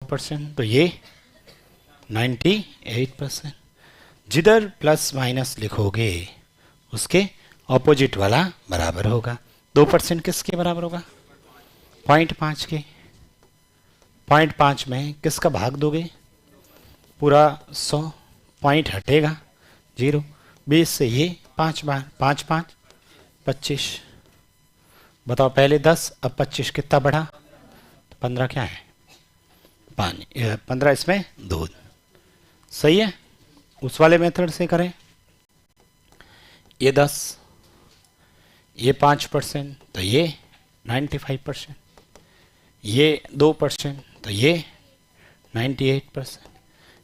100%, तो ये 98%। जिधर प्लस माइनस लिखोगे उसके ऑपोजिट वाला बराबर होगा। 2% किसके बराबर होगा? 0.5 के। 0.5 में किसका भाग दोगे? पूरा 100, पॉइंट हटेगा 0। 20 से ये 5 बार, 5 5 25। बताओ, पहले 10 अब 25 कितना बढ़ा? तो 15 क्या है? पानी। 15 इसमें दूध। सही है। उस वाले मेथड से करें, ये 10, ये 5%, तो ये 95%, ये 2%, तो ये 98%,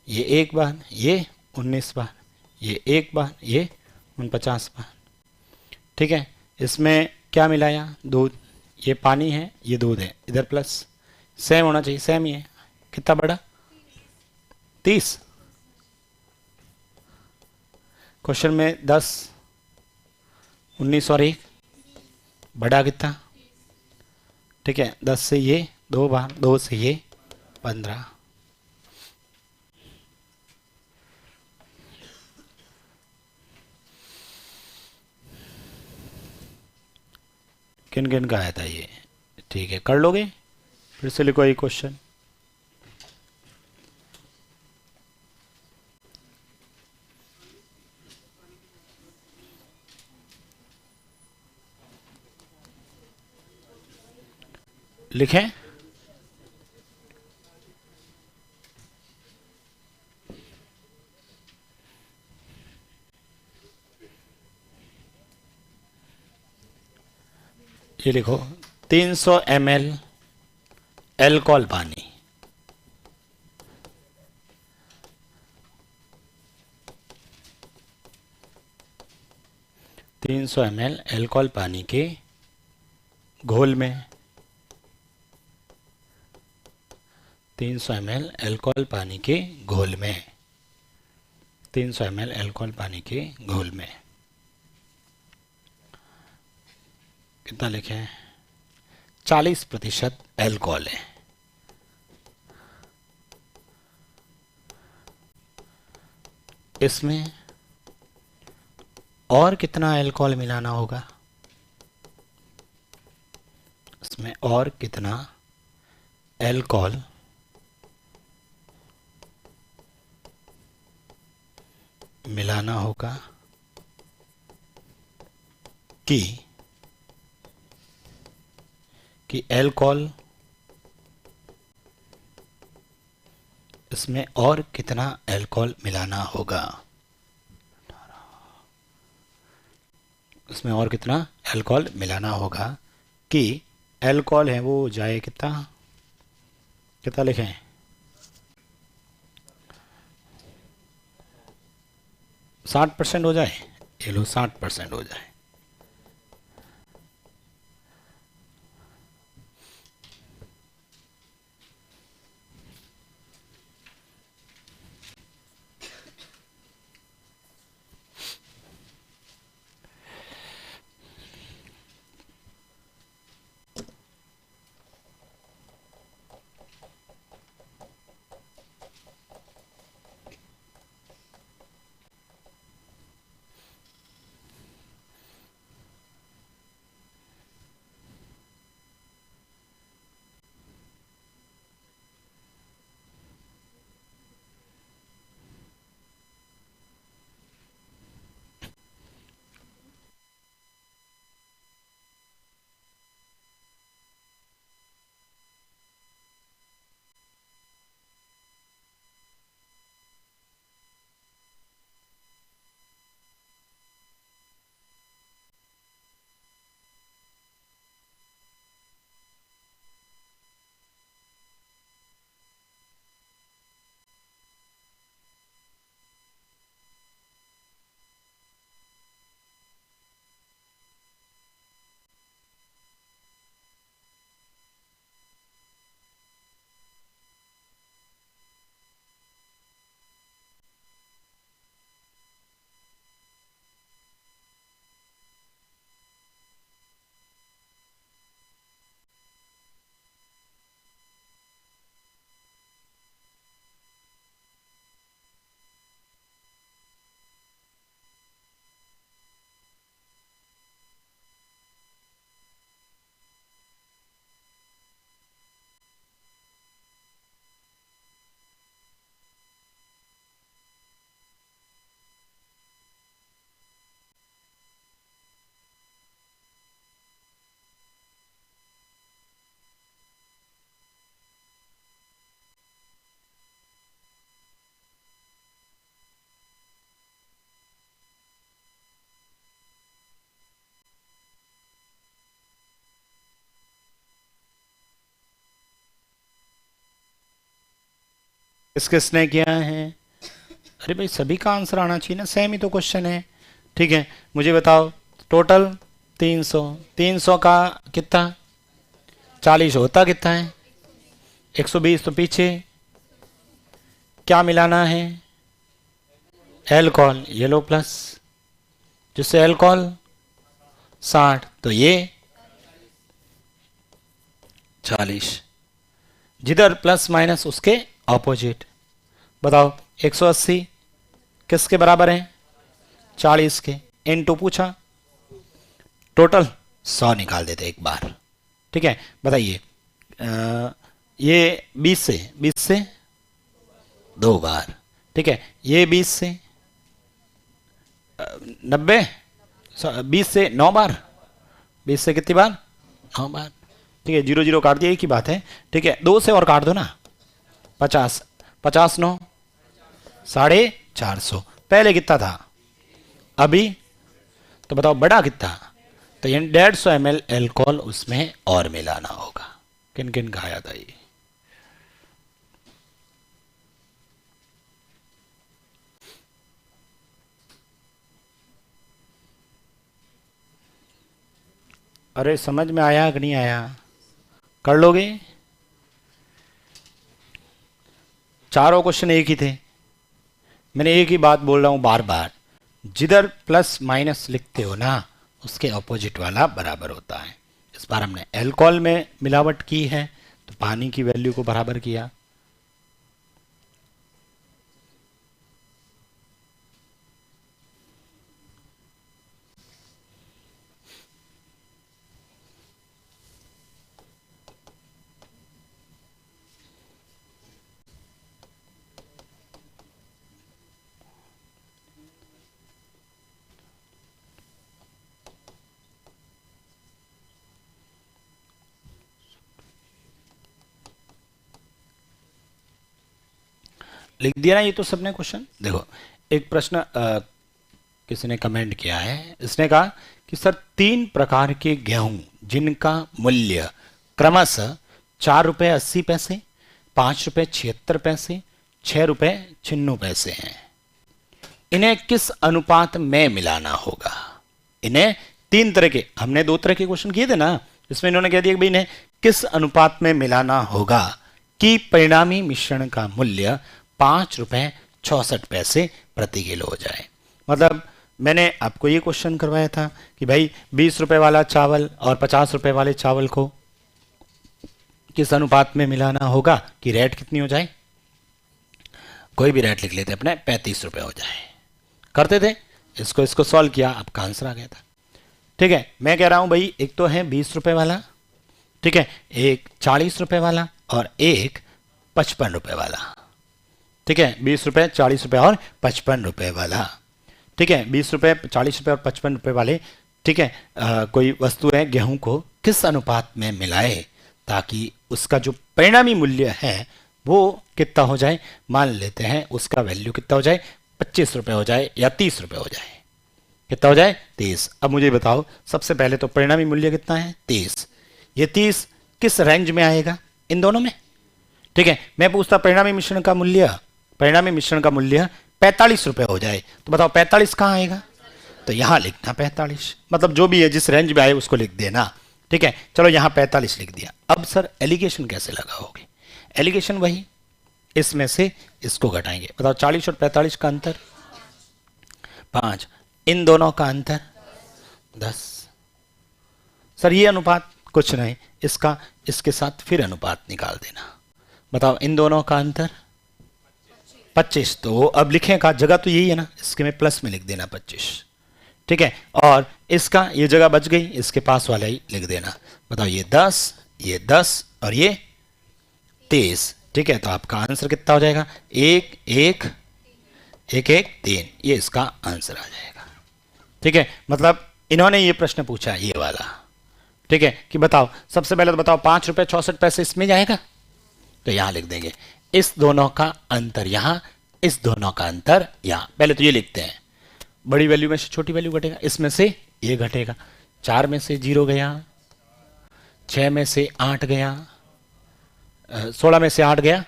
ये एक बार, ये 19 बार, ये एक बार, ये 49 बार। ठीक है। इसमें क्या मिलाया? दूध। ये पानी है, ये दूध है, इधर प्लस। सेम होना चाहिए, सेम ही है। कितना बढ़ा? 30। क्वेश्चन में 10, 19 और 1 बढ़ा कितना? ठीक है, 10 से ये 2 बार, 2 से ये 15। किन किन का आया था ये? ठीक है, कर लोगे? फिर से लिखो ये क्वेश्चन। लिखें। ये लिखो 300 ml एल्कोहल पानी, 300 ml एल्कोहल पानी के घोल में, 300 ml एल्कोहल पानी के घोल में, 300 ml एल्कोहल पानी के घोल में कितना लिखें? 40% एल्कोहल है। इसमें और कितना एल्कोहल मिलाना होगा? इसमें और कितना एल्कोहल मिलाना होगा कि एल्कोहल, इसमें और कितना एल्कोहल मिलाना होगा? इसमें और कितना एल्कोहल मिलाना होगा कि एल्कोहल है वो जाए कितना? कितना लिखें? 60% हो जाए। ये लो 60% हो जाए। किस किसने किया है? अरे भाई सभी का आंसर आना चाहिए ना, सेम ही तो क्वेश्चन है। ठीक है, मुझे बताओ टोटल 300, 300 का कितना 40 होता कितना है 120, तो पीछे क्या मिलाना है? एल्कोहल, ये लो प्लस, जिससे एल्कोहल 60, तो ये 40, जिधर प्लस माइनस उसके ऑपोजिट। बताओ 180 किसके बराबर है? 40 के। इनटू पूछा, टोटल 100 निकाल देते एक बार। ठीक है, बताइए ये 20 से 2 बार। ठीक है, ये 20 से 90, 20 से 9 बार, 20 से कितनी बार? 9 बार। ठीक है, 0 0 काट दिया, एक ही बात है। ठीक है, 2 से और काट दो ना, 50, 50 9 450। पहले कितना था अभी? तो बताओ बड़ा कितना? तो ये 150 ml एल्कोहल उसमें और मिलाना होगा। किन किन का आया था ये? अरे समझ में आया कि नहीं आया? कर लोगे? चारों क्वेश्चन एक ही थे, मैंने एक ही बात बोल रहा हूं बार बार, जिधर प्लस माइनस लिखते हो ना उसके ऑपोजिट वाला बराबर होता है। इस बार हमने अल्कोहल में मिलावट की है तो पानी की वैल्यू को बराबर किया। लिख दिया ना ये तो सबने क्वेश्चन। देखो एक प्रश्न किसी ने कमेंट किया है, इसने कहा कि सर 3 प्रकार के गेहूं जिनका मूल्य क्रमशः 4 रुपये 80 पैसे, 5 रुपये 76 पैसे, 6 रुपये 96 पैसे हैं, इन्हें किस अनुपात में मिलाना होगा? इन्हें 3 तरह के, हमने 2 तरह के क्वेश्चन किए थे ना, इसमें इन्होंने कह दिया कि भाई इन्हें किस अनुपात में मिलाना होगा कि परिणामी मिश्रण का मूल्य 5 रुपये 66 पैसे प्रति किलो हो जाए। मतलब मैंने आपको ये क्वेश्चन करवाया था कि भाई 20 रुपए वाला चावल और 50 रुपए वाले चावल को किस अनुपात में मिलाना होगा कि रेट कितनी हो जाए? कोई भी रेट लिख लेते अपने, 35 रुपए हो जाए। करते थे इसको, इसको सॉल्व किया, आपका आंसर आ गया था। ठीक है, मैं कह रहा हूं भाई एक तो है 20 रुपए वाला, ठीक है, एक 40 रुपए वाला और एक 55 रुपए वाला। ठीक है, 20 रुपए 40 रुपए और 55 रुपए वाला। ठीक है, 20 रुपए 40 रुपए और 55 रुपए वाले, ठीक है, कोई वस्तु है गेहूं को किस अनुपात में मिलाए ताकि उसका जो परिणामी मूल्य है वो कितना हो जाए? मान लेते हैं उसका वैल्यू कितना हो जाए, 25 रुपए हो जाए या 30 रुपए हो जाए। कितना हो जाए? 30। अब मुझे बताओ सबसे पहले तो परिणामी मूल्य कितना है? 30। ये 30 किस रेंज में आएगा इन दोनों में? ठीक है, मैं पूछता परिणामी मिश्रण का मूल्य, परिणामी मिश्रण का मूल्य 45 रुपए हो जाए, तो बताओ 45 कहां आएगा? तो यहां लिखना 45, मतलब जो भी है जिस रेंज में आए उसको लिख देना। ठीक है, चलो यहां 45 लिख दिया। अब सर एलिगेशन कैसे लगाओगे? एलिगेशन वही, इसमें से इसको घटाएंगे। बताओ 40 और 45 का अंतर 5, इन दोनों का अंतर 10। सर ये अनुपात कुछ नहीं, इसका इसके साथ फिर अनुपात निकाल देना। बताओ इन दोनों का अंतर 25, तो अब लिखें का जगह तो यही है ना, इसके में प्लस में लिख देना 25। ठीक है, और इसका ये जगह बच गई, इसके पास वाला ही लिख देना। बताओ ये 10 और ये 23। ठीक है, तो आपका आंसर कितना हो जाएगा? 1 1 1 1 3, ये इसका आंसर आ जाएगा। ठीक है, मतलब इन्होंने ये प्रश्न पूछा ये वाला, ठीक है, कि बताओ सबसे पहले तो बताओ 5 रुपये 66 पैसे इसमें जाएगा, तो यहां लिख देंगे इस दोनों का अंतर यहां, इस दोनों का अंतर यहां। पहले तो ये लिखते हैं, बड़ी वैल्यू में से छोटी वैल्यू घटेगा, इसमें से ये घटेगा, 4 में से 0 गया, 6 में से 8 गया, 16 में से 8 गया,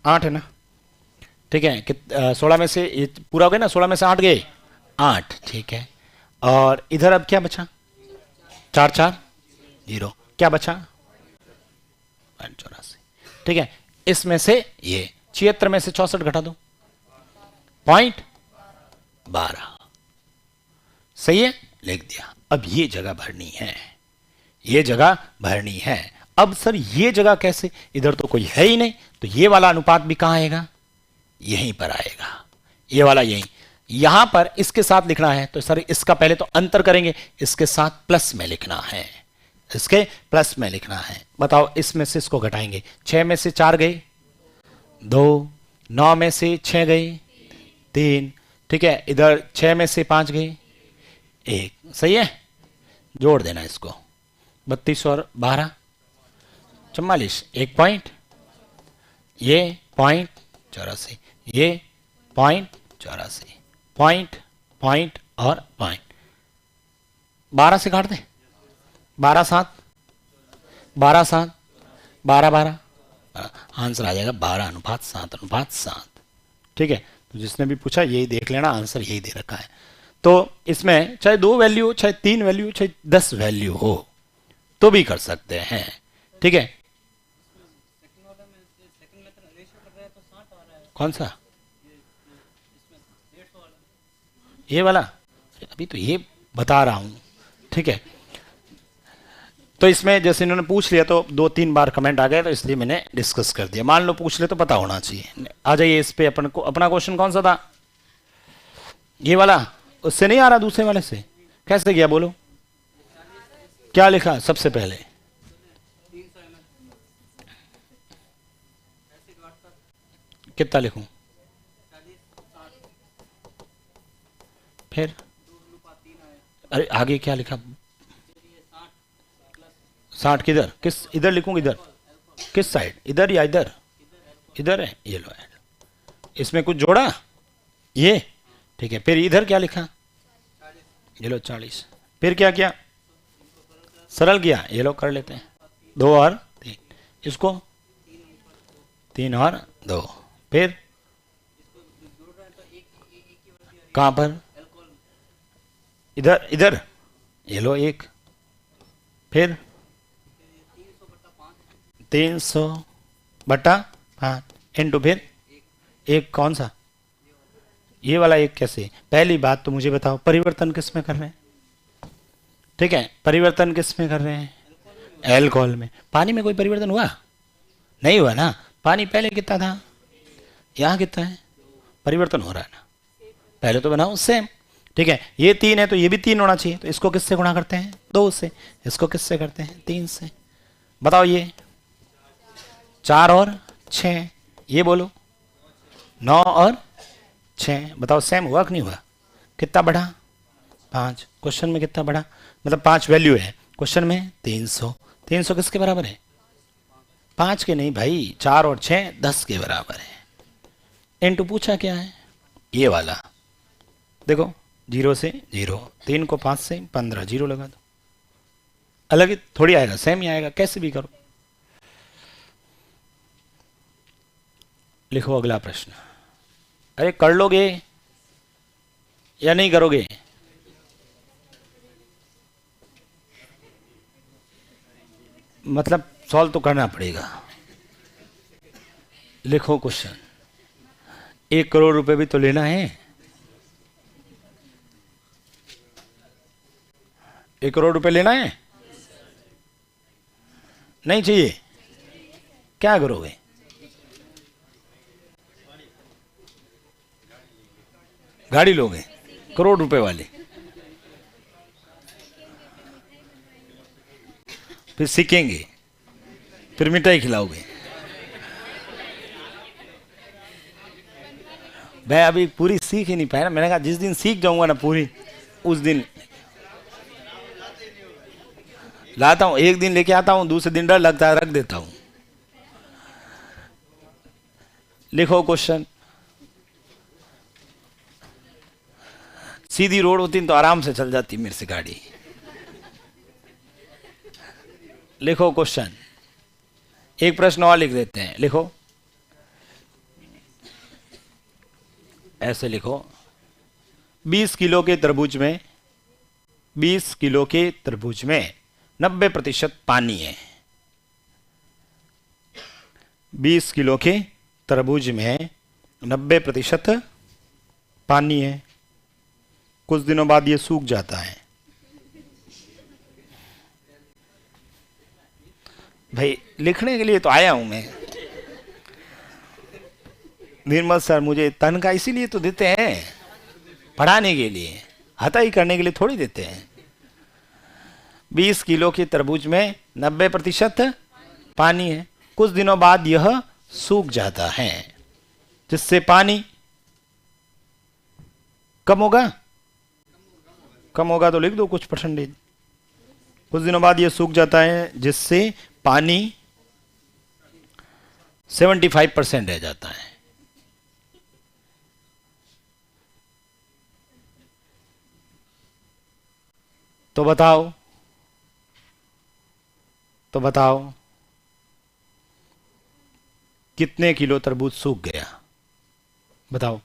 8 है ना, ठीक है, 16 में से ये पूरा हो गया ना, 16 में से 8 गए, 8, ठीक है। और इधर अब क्या बचा, 4 4 0, क्या बचा 84, ठीक है। इसमें से ये 76 में से 64 घटा दो, 0.12, सही है, लिख दिया। अब ये जगह भरनी है, ये जगह भरनी है। अब सर ये जगह कैसे, इधर तो कोई है ही नहीं, तो ये वाला अनुपात भी कहां आएगा, यहीं पर आएगा, ये वाला यहीं। यहां पर इसके साथ लिखना है, तो सर इसका पहले तो अंतर करेंगे, इसके साथ प्लस में लिखना है, इसके प्लस में लिखना है। बताओ, इसमें से इसको घटाएंगे, 6 में से 4 गए 2, 9 में से 6 गए 3, ठीक है। इधर 6 में से 5 गए 1, सही है। जोड़ देना इसको, 32 और 12 44, 1 पॉइंट, ये 0.84, ये 0.84, पॉइंट पॉइंट और पॉइंट, 12 से काट दे, 12 7 12 7 12 12, आंसर आ जाएगा 12:7:7, ठीक है। तो जिसने भी पूछा यही देख लेना, आंसर यही दे रखा है। तो इसमें चाहे 2 वैल्यू हो, चाहे 3 वैल्यू हो, चाहे 10 वैल्यू हो, तो भी कर सकते हैं, ठीक है। कौन सा, ये वाला, अभी तो ये बता रहा हूं, ठीक है। तो इसमें जैसे इन्होंने पूछ लिया तो 2-3 बार कमेंट आ गए, तो इसलिए मैंने डिस्कस कर दिया। मान लो पूछ ले तो पता होना चाहिए। आ जाइए इस पे, अपन को अपना क्वेश्चन कौन सा था, ये वाला, उससे नहीं आ रहा, दूसरे वाले से कैसे गया, बोलो क्या लिखा सबसे पहले, कितना लिखूं, फिर अरे आगे क्या लिखा, 60 किधर, किस इधर लिखूं, इधर किस साइड, इधर या इधर, इधर है, ये लो ऐड, इसमें कुछ जोड़ा ये, ठीक है। फिर इधर क्या लिखा, ये लो 40, फिर क्या किया, सरल किया, ये लो कर लेते हैं, 2 और 3, इसको 3 और 2, फिर कहां पर, इधर इधर, ये लो 1, फिर 300/5 इंटू, फिर एक कौन सा, ये वाला 1 कैसे। पहली बात तो मुझे बताओ, परिवर्तन किस में कर रहे हैं, ठीक है, परिवर्तन किस में कर रहे हैं, एल्कोहल में। पानी में कोई परिवर्तन हुआ, नहीं हुआ ना, पानी पहले कितना था, यहां कितना है, परिवर्तन हो रहा है ना, पहले तो बनाओ सेम, ठीक है। ये 3 है तो ये भी 3 होना चाहिए, तो इसको किससे गुणा करते हैं, 2 से, इसको किससे करते हैं, 3 से। बताओ, ये 4 और 6, ये बोलो 9 और 6, बताओ सेम हुआ कि नहीं हुआ, कितना बढ़ा, 5, क्वेश्चन में कितना बढ़ा, मतलब 5 वैल्यू है क्वेश्चन में, 300, 300 किसके बराबर है, 5 के नहीं भाई, 4 और 6 10 के बराबर है। इनटू पूछा क्या है, ये वाला देखो, 0 से 0, 3 को 5 से 15, 0 लगा दो, अलग ही थोड़ी आएगा, सेम ही आएगा, कैसे भी करो। लिखो अगला प्रश्न, अरे कर लोगे या नहीं करोगे, मतलब सॉल्व तो करना पड़ेगा। लिखो क्वेश्चन, 1 करोड़ रुपए भी तो लेना है, 1 करोड़ रुपए लेना है, नहीं चाहिए, क्या करोगे, गाड़ी लोगे, करोड़ रुपए वाली, फिर सीखेंगे, फिर मिठाई खिलाओगे। मैं अभी पूरी सीख ही नहीं पाया ना, मैंने कहा जिस दिन सीख जाऊंगा ना पूरी, उस दिन लाता हूं, एक दिन लेके आता हूं, दूसरे दिन डर लगता है, रख देता हूं। लिखो क्वेश्चन, सीधी रोड होती तो आराम से चल जाती मेरे से गाड़ी। लिखो क्वेश्चन, एक प्रश्न और लिख देते हैं, लिखो ऐसे लिखो, 20 किलो के तरबूज में 20 किलो के तरबूज में 90% पानी है। 20 किलो के तरबूज में 90% पानी है। कुछ दिनों बाद ये सूख जाता है। भाई लिखने के लिए तो आया हूं मैं। निर्मल सर मुझे तनख्वाह इसीलिए तो देते हैं, पढ़ाने के लिए, हताई करने के लिए थोड़ी देते हैं। 20 किलो के तरबूज में 90% पानी है। कुछ दिनों बाद यह सूख जाता है, जिससे पानी कम होगा। कम होगा तो लिख दो कुछ परसेंटेज। कुछ दिनों बाद यह सूख जाता है, जिससे पानी 75% रह जाता है। तो बताओ कितने किलो तरबूज सूख गया? बताओ।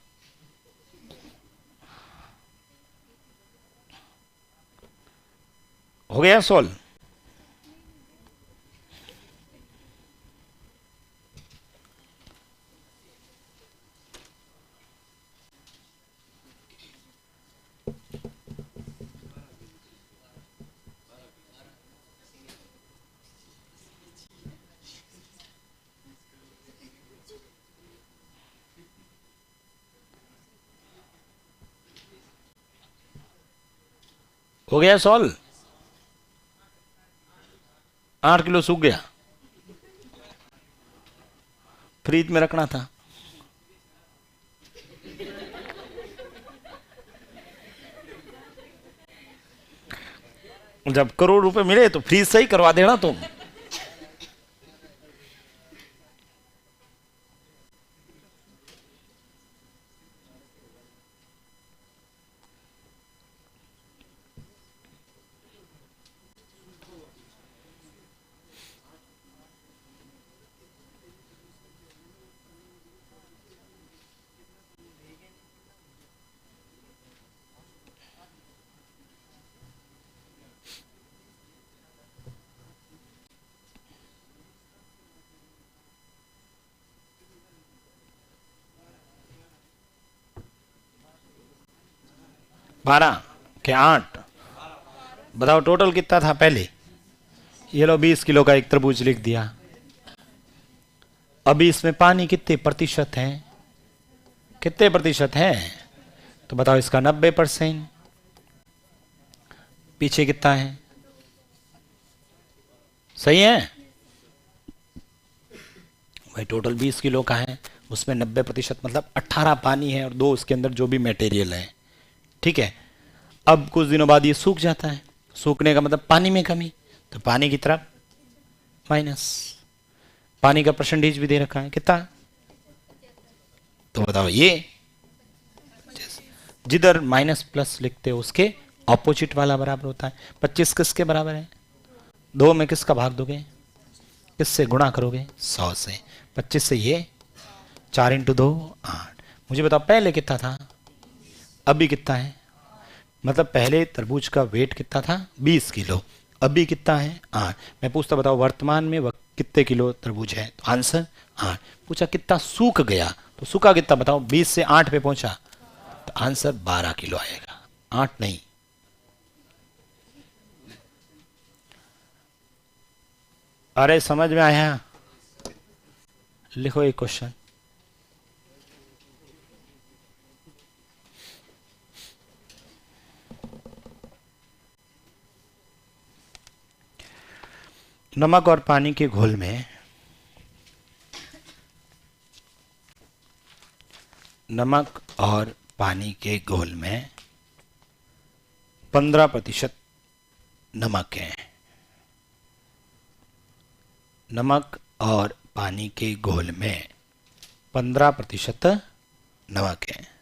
हो गया सॉल्व? हो गया सॉल्व? 8 किलो सूख गया। फ्रिज में रखना था। जब करोड़ रुपए मिले तो फ्रीज सही करवा देना तुम। बारह के 8? बताओ टोटल कितना था पहले? ये लो 20 किलो का एक तरबूज लिख दिया। अभी इसमें पानी कितने प्रतिशत है? कितने प्रतिशत है? तो बताओ इसका 90%। पीछे कितना है? सही है भाई। टोटल 20 किलो का है, उसमें 90% मतलब 18 पानी है और 2 उसके अंदर जो भी मटेरियल है। ठीक है। अब कुछ दिनों बाद ये सूख जाता है। सूखने का मतलब पानी में कमी, तो पानी की तरफ माइनस। पानी का परसेंटेज भी दे रखा है कितना? तो बताओ ये जिधर माइनस प्लस लिखते हो उसके ऑपोजिट वाला बराबर होता है। 25 किसके बराबर है? 2 में किसका भाग दोगे? किससे गुणा करोगे? 100 से। 25 से ये 4 इंटू 2 8। मुझे बताओ पहले कितना था, अभी कितना है? मतलब पहले तरबूज का वेट कितना था? 20 किलो। अभी कितना है? 8। मैं पूछता बताओ वर्तमान में कितने किलो तरबूज है? तो आंसर 8। पूछा कितना सूख गया, तो सूखा कितना बताओ? 20 से 8 पे पहुंचा, तो आंसर 12 किलो आएगा, 8 नहीं। अरे समझ में आया? लिखो एक क्वेश्चन। नमक और पानी के घोल में नमक और पानी के घोल में 15% नमक है। नमक और पानी के घोल में 15% नमक है।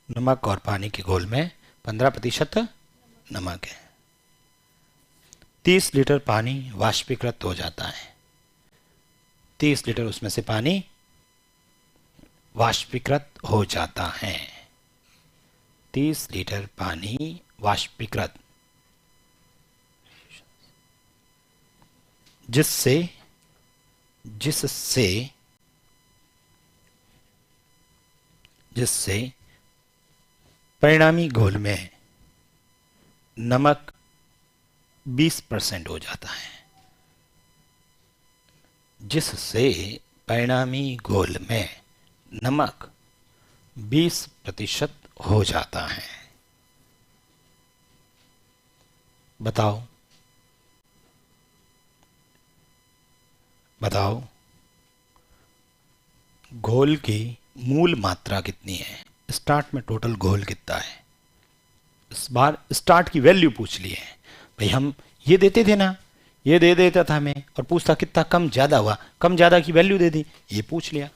नमक और पानी के घोल में 15% नमक है। 30 लीटर पानी वाष्पीकृत हो जाता है। 30 लीटर उसमें से पानी वाष्पीकृत हो जाता है। 30 लीटर पानी वाष्पीकृत, जिससे जिससे जिससे परिणामी घोल में नमक 20% हो जाता है। जिससे परिणामी घोल में नमक 20% हो जाता है। बताओ बताओ, घोल की मूल मात्रा कितनी है? स्टार्ट में टोटल घोल कितना है? इस बार स्टार्ट की वैल्यू पूछ ली है भाई। हम ये देते थे ना, ये दे देता था हमें और पूछता कितना कम ज्यादा हुआ, कम ज्यादा की वैल्यू दे दी, ये पूछ लिया।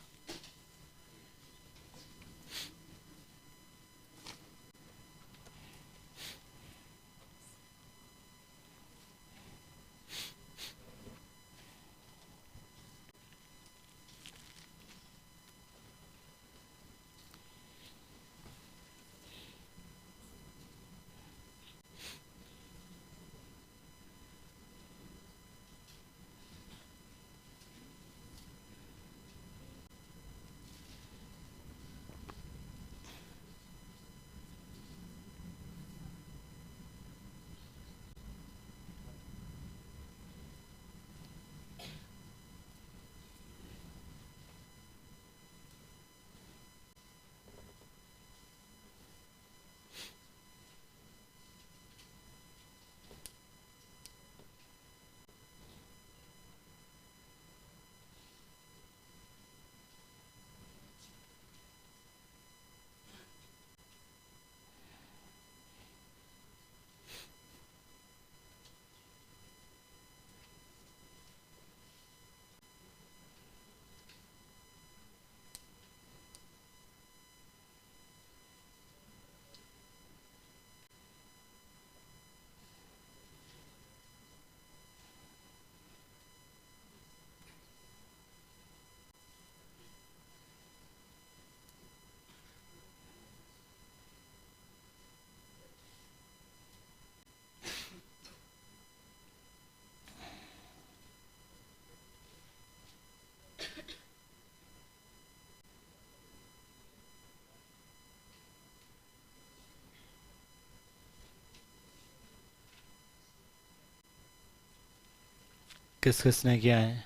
किस किसने किया है?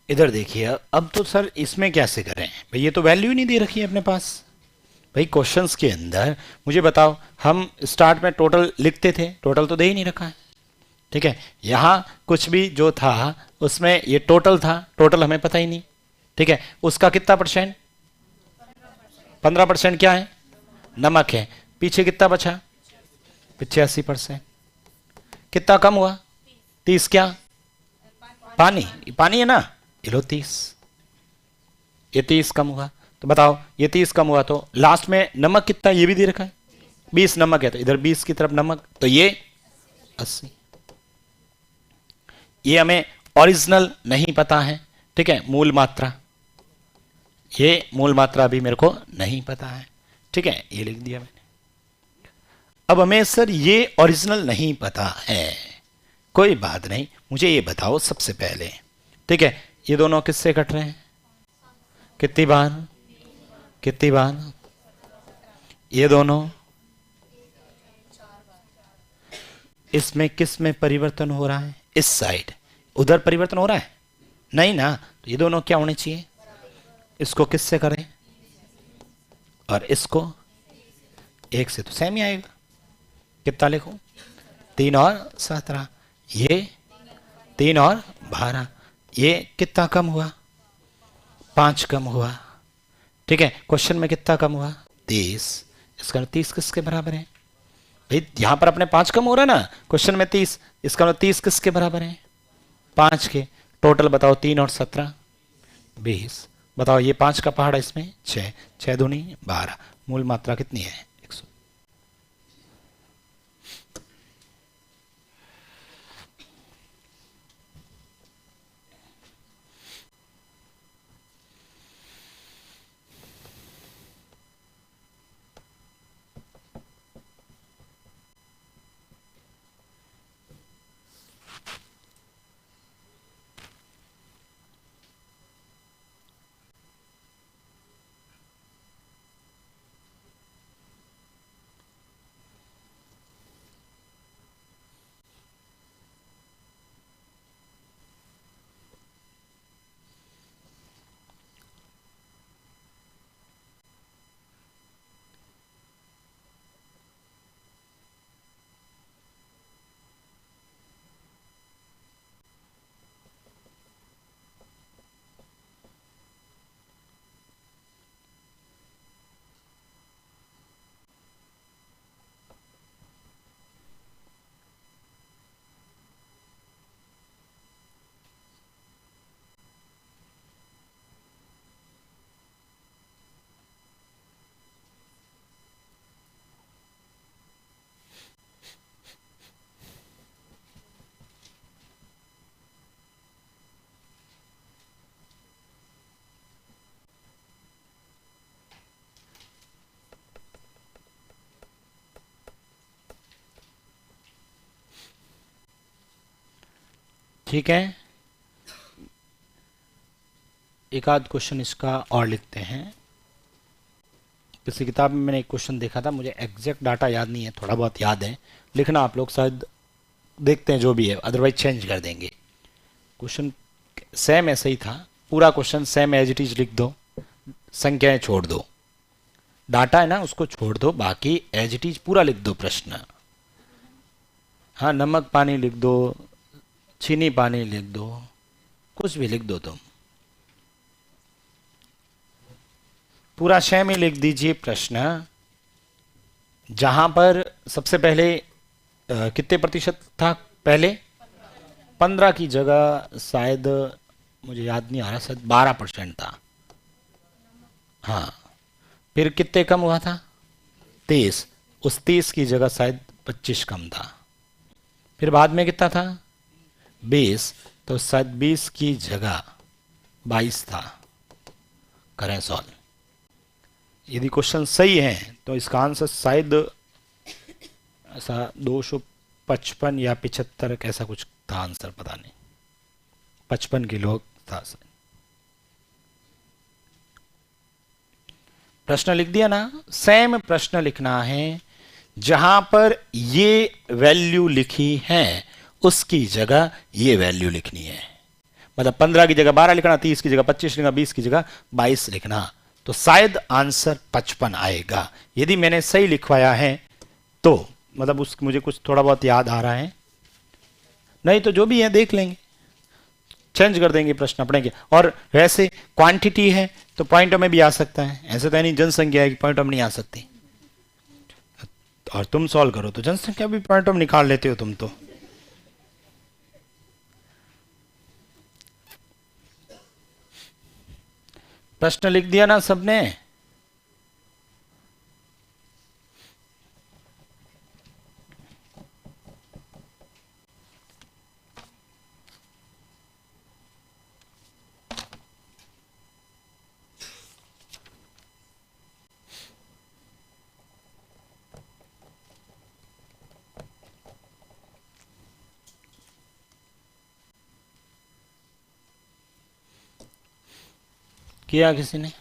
इधर देखिए, अब तो सर इसमें कैसे करें भाई? ये तो वैल्यू ही नहीं दे रखी है अपने पास भाई। क्वेश्चंस के अंदर मुझे बताओ, हम स्टार्ट में टोटल लिखते थे, टोटल तो दे ही नहीं रखा है। ठीक है, यहाँ कुछ भी जो था उसमें ये टोटल था, टोटल हमें पता ही नहीं। ठीक है, उसका कितना परसेंट? 15% क्या है? नमक है। पीछे कितना बचा? 85%। कितना कम हुआ? 30 क्या? पानी, पानी है ना, ये लो 30, ये 30 कम हुआ। तो बताओ, ये 30 कम हुआ तो लास्ट में नमक कितना, ये भी दे रखा है 20 नमक है, तो इधर 20 की तरफ नमक, तो ये 80। ये हमें ओरिजिनल नहीं पता है। ठीक है, मूल मात्रा, ये मूल मात्रा भी मेरे को नहीं पता है। ठीक है, ये लिख दिया मैंने। अब हमें सर ये ओरिजिनल नहीं पता है, कोई बात नहीं, मुझे ये बताओ सबसे पहले। ठीक है, ये दोनों किससे कट रहे हैं? कितनी बार? कितनी बार? ये दोनों, इसमें किस में परिवर्तन हो रहा है? इस साइड, उधर परिवर्तन हो रहा है नहीं ना, तो ये दोनों क्या होने चाहिए? इसको किससे करें और इसको? 1 से तो सेम ही आएगा। कितना लिखूं? 3 और 17, ये 3 और 12, ये कितना कम हुआ? 5 कम हुआ। ठीक है, क्वेश्चन में कितना कम हुआ? 30। इसका 30 किसके बराबर है भाई? यहां पर अपने 5 कम हो रहा है ना, क्वेश्चन में 30, इसका 30 किसके बराबर है? 5 के। टोटल बताओ, 3 और 17 20। बताओ ये 5 का पहाड़, इसमें 6, 6 दूनी 12, मूल मात्रा कितनी है? 100। ठीक है, एक आध क्वेश्चन इसका और लिखते हैं। किसी किताब में मैंने एक क्वेश्चन देखा था, मुझे एग्जैक्ट डाटा याद नहीं है, थोड़ा बहुत याद है। लिखना आप लोग, शायद देखते हैं जो भी है, अदरवाइज चेंज कर देंगे। क्वेश्चन सेम ऐसे ही था, पूरा question same as it is लिख दो, संख्याएं छोड़ दो, डाटा है ना उसको छोड़ दो, बाकी एज इट इज पूरा लिख दो प्रश्न। हाँ, नमक पानी लिख दो, चीनी पानी लिख दो, कुछ भी लिख दो तुम, पूरा सेम ही लिख दीजिए प्रश्न। जहां पर सबसे पहले कितने प्रतिशत था? पहले 15 की जगह शायद, मुझे याद नहीं आ रहा, शायद 12% था। हाँ, फिर कितने कम हुआ था? 30। उस 30 की जगह शायद 25 कम था। फिर बाद में कितना था? 20। तो शायद 20 की जगह 22 था। करें सॉल्व। यदि क्वेश्चन सही है तो इसका आंसर शायद ऐसा 255 या 75 कैसा कुछ था आंसर, पता नहीं, 55 किलो था। प्रश्न लिख दिया ना, सेम प्रश्न लिखना है, जहां पर ये वैल्यू लिखी है उसकी जगह ये वैल्यू लिखनी है। मतलब 15 की जगह 12 लिखना, 30 की जगह 25 लिखना, 20 की जगह 22 लिखना, तो शायद आंसर 55 आएगा। यदि मैंने सही लिखवाया है तो मतलब उस मुझे कुछ थोड़ा बहुत याद आ रहा है, नहीं तो जो भी है देख लेंगे, चेंज कर देंगे प्रश्न अपने के। और वैसे क्वांटिटी है तो पॉइंटों में भी आ सकता है, ऐसे तो नहीं जनसंख्या है कि पॉइंटों में नहीं आ सकती। और तुम सॉल्व करो तो जनसंख्या भी पॉइंटों में निकाल लेते हो तुम तो। प्रश्न लिख दिया ना सबने? किया किसी ने?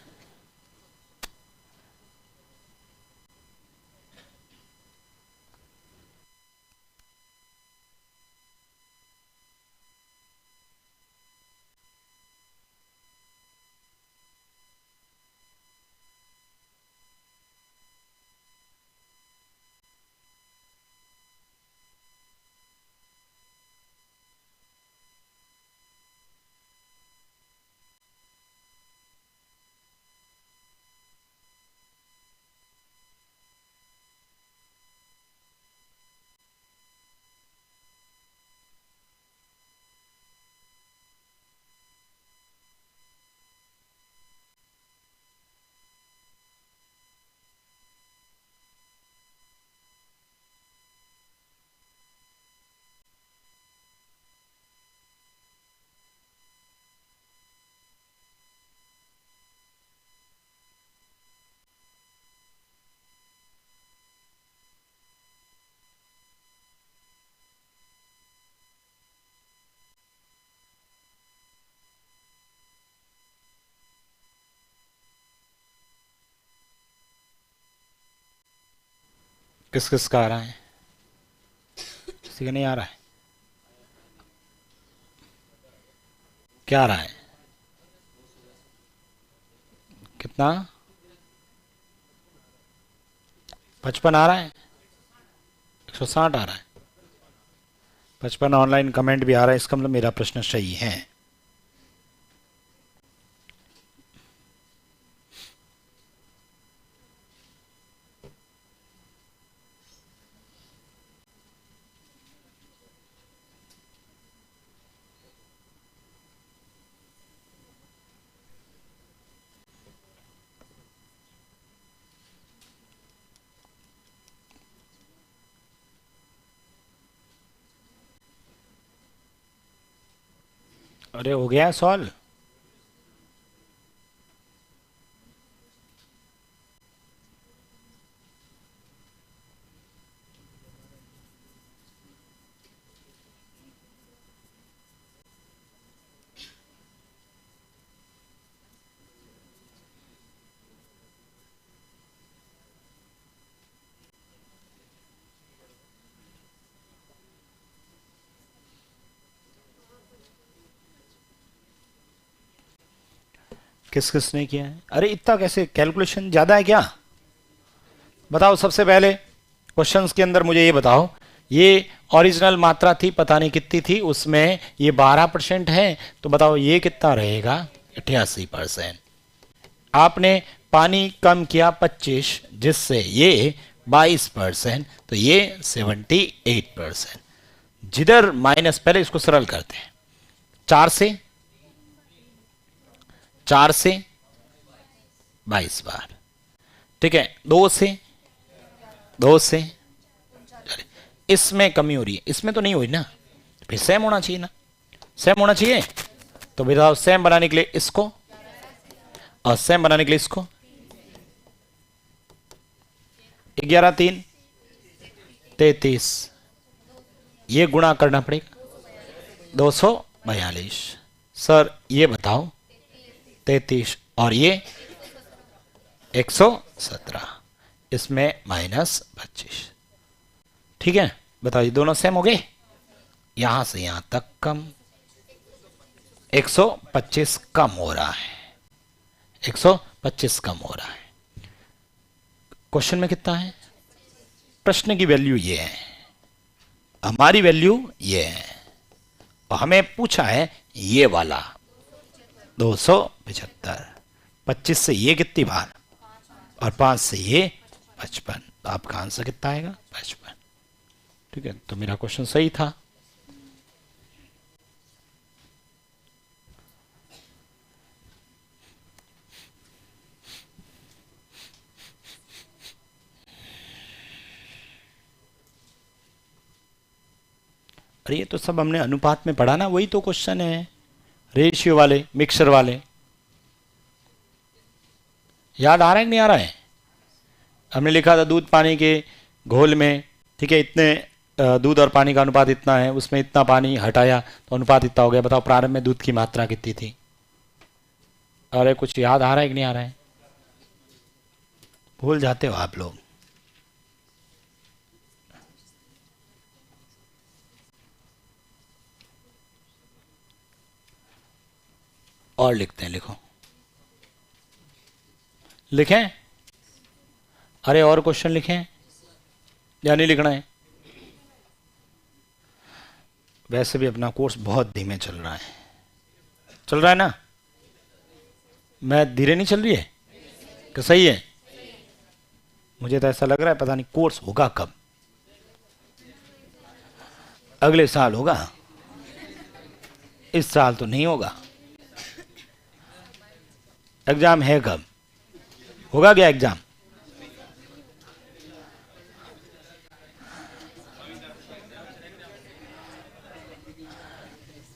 किस किस का आ रहा है? किसी का नहीं आ रहा है? क्या आ रहा है? कितना? 55 आ रहा है? 160 आ रहा है? 55 ऑनलाइन कमेंट भी आ रहा है, इसका मतलब मेरा प्रश्न सही है। अरे हो गया सॉल्व? किस किस ने किया है? अरे इतना कैसे, कैलकुलेशन ज्यादा है क्या? बताओ सबसे पहले क्वेश्चंस के अंदर मुझे ये बताओ, ये ओरिजिनल मात्रा थी, पता नहीं कितनी थी, उसमें ये 12% है, तो बताओ ये कितना रहेगा? 88%। आपने पानी कम किया 25, जिससे ये 22%, तो ये 78%। जिधर माइनस, पहले इसको सरल करते हैं, 4 से 22 बार, ठीक है, 2 से, चलिए इसमें कमी हो रही है, इसमें तो नहीं हुई ना, फिर सेम होना चाहिए ना, सेम होना चाहिए। तो बताओ सेम बनाने के लिए इसको और सेम बनाने के लिए इसको, 11 3 33, ये गुणा करना पड़ेगा, 242। सर ये बताओ 33 और ये 117, इसमें -25, ठीक है। बताइए दोनों सेम हो गए, यहां से यहां तक कम, 125 कम हो रहा है, 125 कम हो रहा है। क्वेश्चन में कितना है? प्रश्न की वैल्यू ये है, हमारी वैल्यू ये है, और हमें पूछा है ये वाला 275। 25 से ये कितनी बार और 5 से ये 55, तो आपका आंसर कितना आएगा? 55, ठीक है। तो मेरा क्वेश्चन सही था। अरे ये तो सब हमने अनुपात में पढ़ा ना, वही तो क्वेश्चन है, रेशियो वाले, मिक्सचर वाले। याद आ रहा है कि नहीं आ रहा है? हमने लिखा था दूध पानी के घोल में, ठीक है, इतने दूध और पानी का अनुपात इतना है, उसमें इतना पानी हटाया तो अनुपात इतना हो गया। बताओ प्रारंभ में दूध की मात्रा कितनी थी? अरे कुछ याद आ रहा है कि नहीं आ रहा है? भूल जाते हो आप लोग। और लिखते हैं, लिखो, लिखें? अरे और क्वेश्चन लिखें या नहीं लिखना है? वैसे भी अपना कोर्स बहुत धीमे चल रहा है, चल रहा है ना? मैं धीरे नहीं चल रही है कि सही है? मुझे तो ऐसा लग रहा है पता नहीं कोर्स होगा कब, अगले साल होगा, इस साल तो नहीं होगा। एग्जाम है कब? होगा क्या एग्जाम?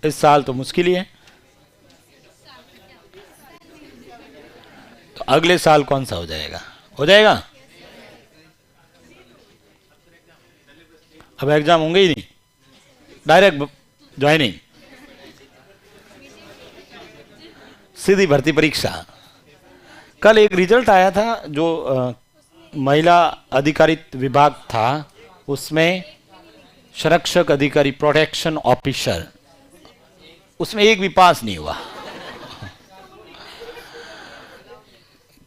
इस साल तो मुश्किल ही है, तो अगले साल कौन सा हो जाएगा? हो जाएगा। अब एग्जाम होंगे ही नहीं, डायरेक्ट ज्वाइनिंग, सीधी भर्ती परीक्षा। कल एक रिजल्ट आया था जो महिला अधिकारित विभाग था, उसमें संरक्षक अधिकारी प्रोटेक्शन ऑफिसर, उसमें एक भी पास नहीं हुआ।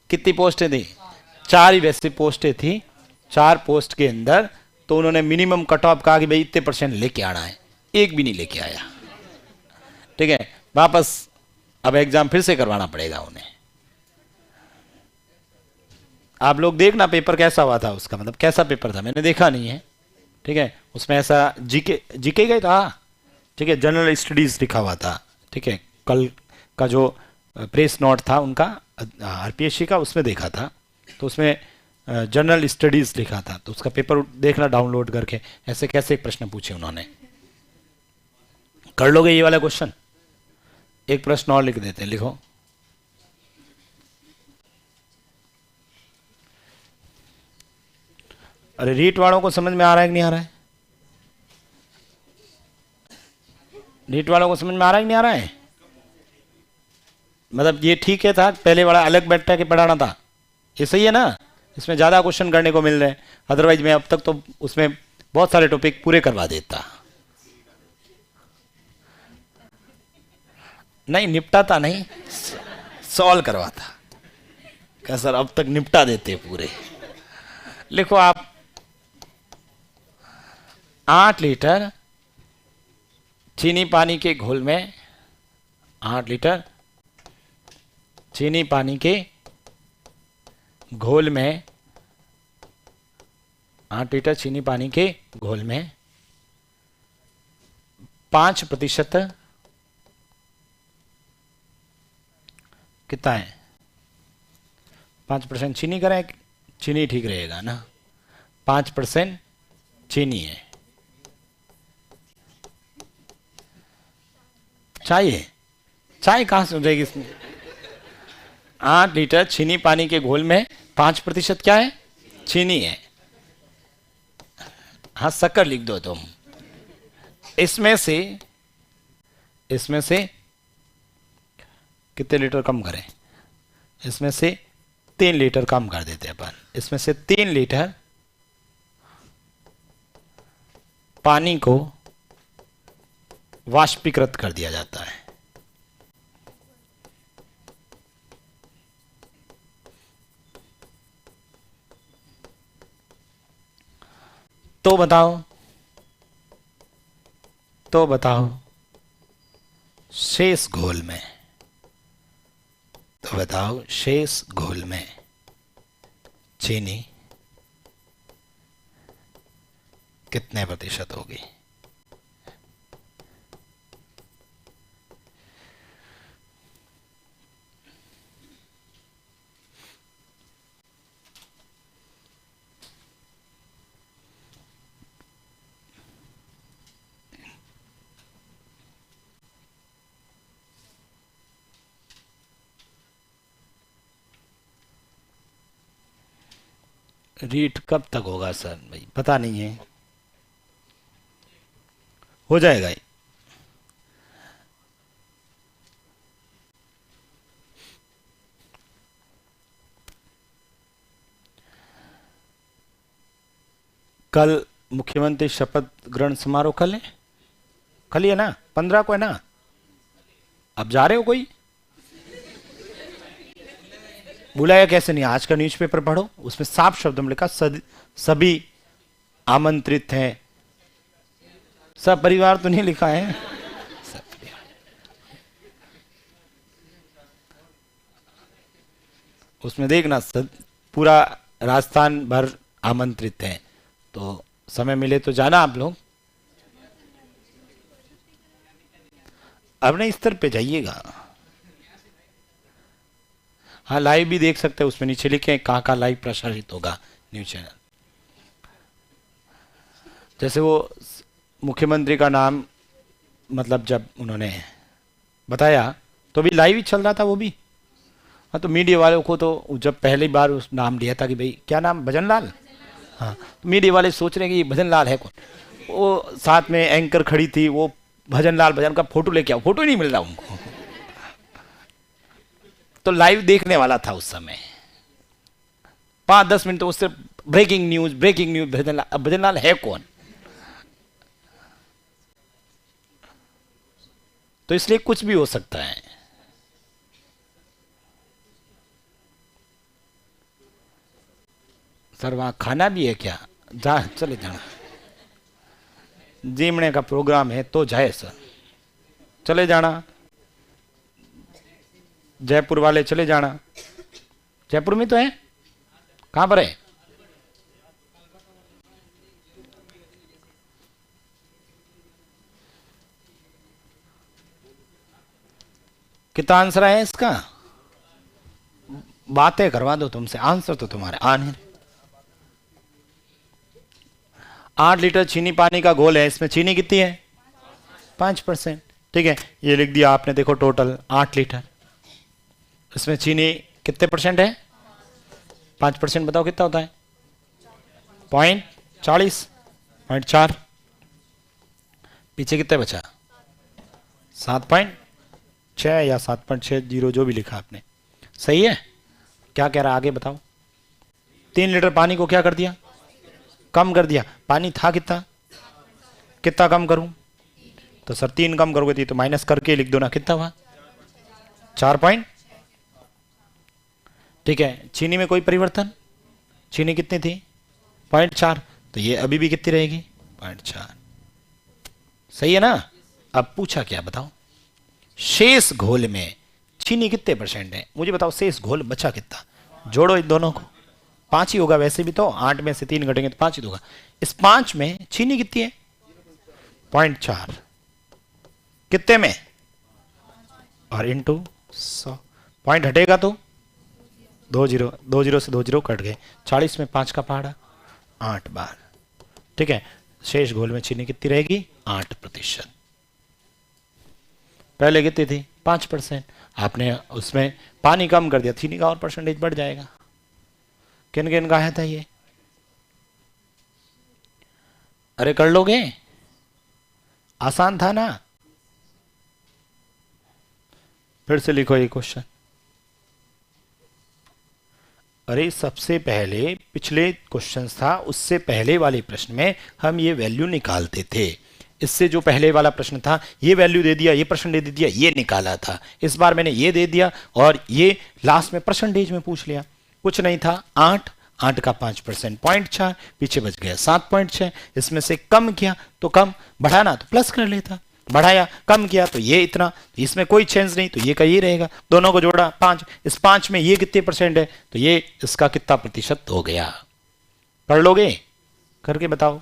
कितनी पोस्टें थी? 4 ही वैसे पोस्टें थी। 4 पोस्ट के अंदर तो उन्होंने मिनिमम कट ऑफ कहा कि भाई इतने % लेके आना है, एक भी नहीं लेके आया। ठीक है, वापस अब एग्जाम फिर से करवाना पड़ेगा उन्हें। आप लोग देखना पेपर कैसा हुआ था, उसका मतलब कैसा पेपर था, मैंने देखा नहीं है। ठीक है, उसमें ऐसा जीके गए था। ठीक है, जनरल स्टडीज लिखा हुआ था। ठीक है, कल का जो प्रेस नोट था उनका आरपीएससी का, उसमें देखा था, तो उसमें जनरल स्टडीज लिखा था, तो उसका पेपर देखना डाउनलोड करके, ऐसे कैसे प्रश्न पूछे उन्होंने। कर लोगे ये वाला क्वेश्चन? एक प्रश्न और लिख देते हैं, लिखो। अरे रीट वालों को समझ में आ रहा है कि नहीं आ रहा है? रीट वालों को समझ में आ रहा है कि नहीं आ रहा है? मतलब ये ठीक है था, पहले वाला अलग बैठा के पढ़ाना था, ये सही है ना? इसमें ज़्यादा क्वेश्चन करने को मिल रहे हैं, अदरवाइज मैं अब तक तो उसमें बहुत सारे टॉपिक पूरे करवा देता। नहीं निपटाता नहीं, सॉल्व करवाता। क्या सर अब तक निपटा देते पूरे। लिखो आप, 8 लीटर चीनी पानी के घोल में, 8 लीटर चीनी पानी के घोल में, 8 लीटर चीनी पानी के घोल में 5% कितना है? 5% चीनी करें, चीनी ठीक रहेगा ना? 5% चीनी है, चाहिए चाय कहां से हो जाएगी इसमें? 8 लीटर चीनी पानी के घोल में 5% क्या है? चीनी है। हाँ शक्कर लिख दो तुम। इसमें से कितने लीटर कम करें? इसमें से 3 लीटर कम कर देते हैं अपन। इसमें से 3 लीटर पानी को वाष्पीकृत कर दिया जाता है। तो बताओ शेष घोल में, शेष घोल में चीनी कितने % होगी? रीट कब तक होगा सर? भाई पता नहीं है, हो जाएगा ही। कल मुख्यमंत्री शपथ ग्रहण समारोह कल है? कल ही है ना? 15 को है ना? अब जा रहे हो कोई? बुलाया कैसे नहीं? आज का न्यूज़पेपर पढ़ो, उसमें साफ शब्दों में लिखा सभी आमंत्रित हैं। सब परिवार तो नहीं लिखा है, सब परिवार। उसमें देखना पूरा राजस्थान भर आमंत्रित है, तो समय मिले तो जाना आप लोग। अपने स्तर पे जाइएगा। हाँ लाइव भी देख सकते हैं, उसमें नीचे लिखे कहाँ कहाँ लाइव प्रसारित होगा न्यूज चैनल। जैसे वो मुख्यमंत्री का नाम मतलब जब उन्होंने बताया तो भी लाइव ही चल रहा था वो भी। हाँ तो मीडिया वालों को तो जब पहली बार उस नाम लिया था कि भाई क्या नाम, भजन लाल, हाँ तो मीडिया वाले सोच रहे हैं कि ये भजन लाल है कौन। वो साथ में एंकर खड़ी थी, वो भजन लाल भजन का फोटो लेके आओ, फोटो ही नहीं मिल रहा उनको। तो लाइव देखने वाला था उस समय। 5-10 मिनट तो उससे ब्रेकिंग न्यूज भजनलाल। अब भजनलाल है कौन? तो इसलिए कुछ भी हो सकता है। सर वहां खाना भी है क्या? जा चले जाना, जीमने का प्रोग्राम है तो जाए सर, चले जाना। जयपुर वाले चले जाना, जयपुर में तो है। कहां पर है? कितना आंसर है इसका? बातें करवा दो तुमसे, आंसर तो तुम्हारे आने। 8 लीटर चीनी पानी का घोल है, इसमें चीनी कितनी है? 5%। ठीक है, ये लिख दिया आपने। देखो टोटल 8 लीटर, इसमें चीनी कितने परसेंट है? 5%। बताओ कितना होता है? 0.40, 0.4। पीछे कितने बचा? 7.6 या 7.60, जो भी लिखा आपने सही है। क्या कह रहा आगे बताओ? 3 लीटर पानी को क्या कर दिया? कम कर दिया। पानी था कितना? कितना कम करूं? तो सर 3 कम करोगे तो माइनस करके लिख दो ना, कितना हुआ? 4 ठीक है। चीनी में कोई परिवर्तन? चीनी कितनी थी? 0.4। तो ये अभी भी कितनी रहेगी? 0.4। सही है ना? अब पूछा क्या बताओ? शेष घोल में चीनी कितने परसेंट है मुझे बताओ। शेष घोल बचा कितना? जोड़ो इन दोनों को, 5 ही होगा वैसे भी तो। 8 में से 3 घटेंगे तो 5 ही होगा। इस 5 में चीनी कितनी है? 0.4। कितने में? और इंटू 100। पॉइंट हटेगा तो 2 जीरो, 2 जीरो से 2 जीरो कट गए। 40 में 5 का पहाड़ा 8 बार। ठीक है, शेष घोल में चीनी कितनी रहेगी? 8%। पहले कितनी थी? 5%। आपने उसमें पानी कम कर दिया, चीनी का और परसेंटेज बढ़ जाएगा। किन किन का है था ये? अरे कर लोगे, आसान था ना। फिर से लिखो ये क्वेश्चन। अरे सबसे पहले पिछले क्वेश्चन था, उससे पहले वाले प्रश्न में हम ये वैल्यू निकालते थे। इससे जो पहले वाला प्रश्न था ये वैल्यू दे दिया, ये परसेंट दे दिया, ये निकाला था। इस बार मैंने ये दे दिया और ये लास्ट में परसेंटेज में पूछ लिया। कुछ नहीं था, 8, 8 का 5%, 0.4, पीछे बच गया 7.6। इसमें से कम किया तो कम, बढ़ाना तो प्लस कर लेता, बढ़ाया कम किया तो ये इतना, इसमें कोई चेंज नहीं तो ये का ये रहेगा। दोनों को जोड़ा 5, इस 5 में ये कितने परसेंट है तो ये इसका कितना प्रतिशत हो गया। कर लोगे? करके बताओ।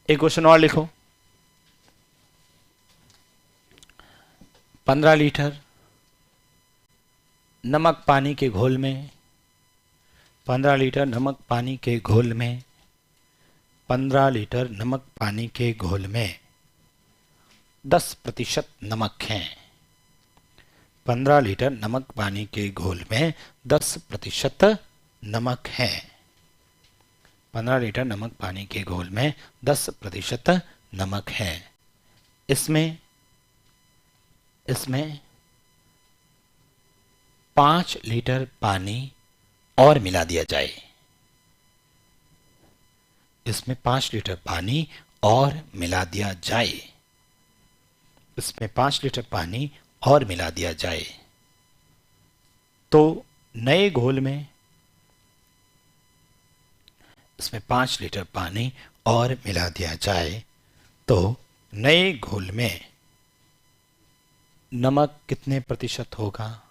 एक क्वेश्चन और लिखो। 15 लीटर नमक पानी के घोल में, 15 लीटर नमक पानी के घोल में, 15 लीटर नमक पानी के घोल में 10% नमक है। 15 लीटर नमक पानी के घोल में 10% नमक है। 15 लीटर नमक पानी के घोल में 10% नमक है। इसमें 5 लीटर पानी और मिला दिया जाए। इसमें 5 लीटर पानी और मिला दिया जाए। इसमें 5 लीटर पानी और मिला दिया जाए तो नए घोल में, इसमें 5 लीटर पानी और मिला दिया जाए तो नए घोल में नमक कितने प्रतिशत होगा?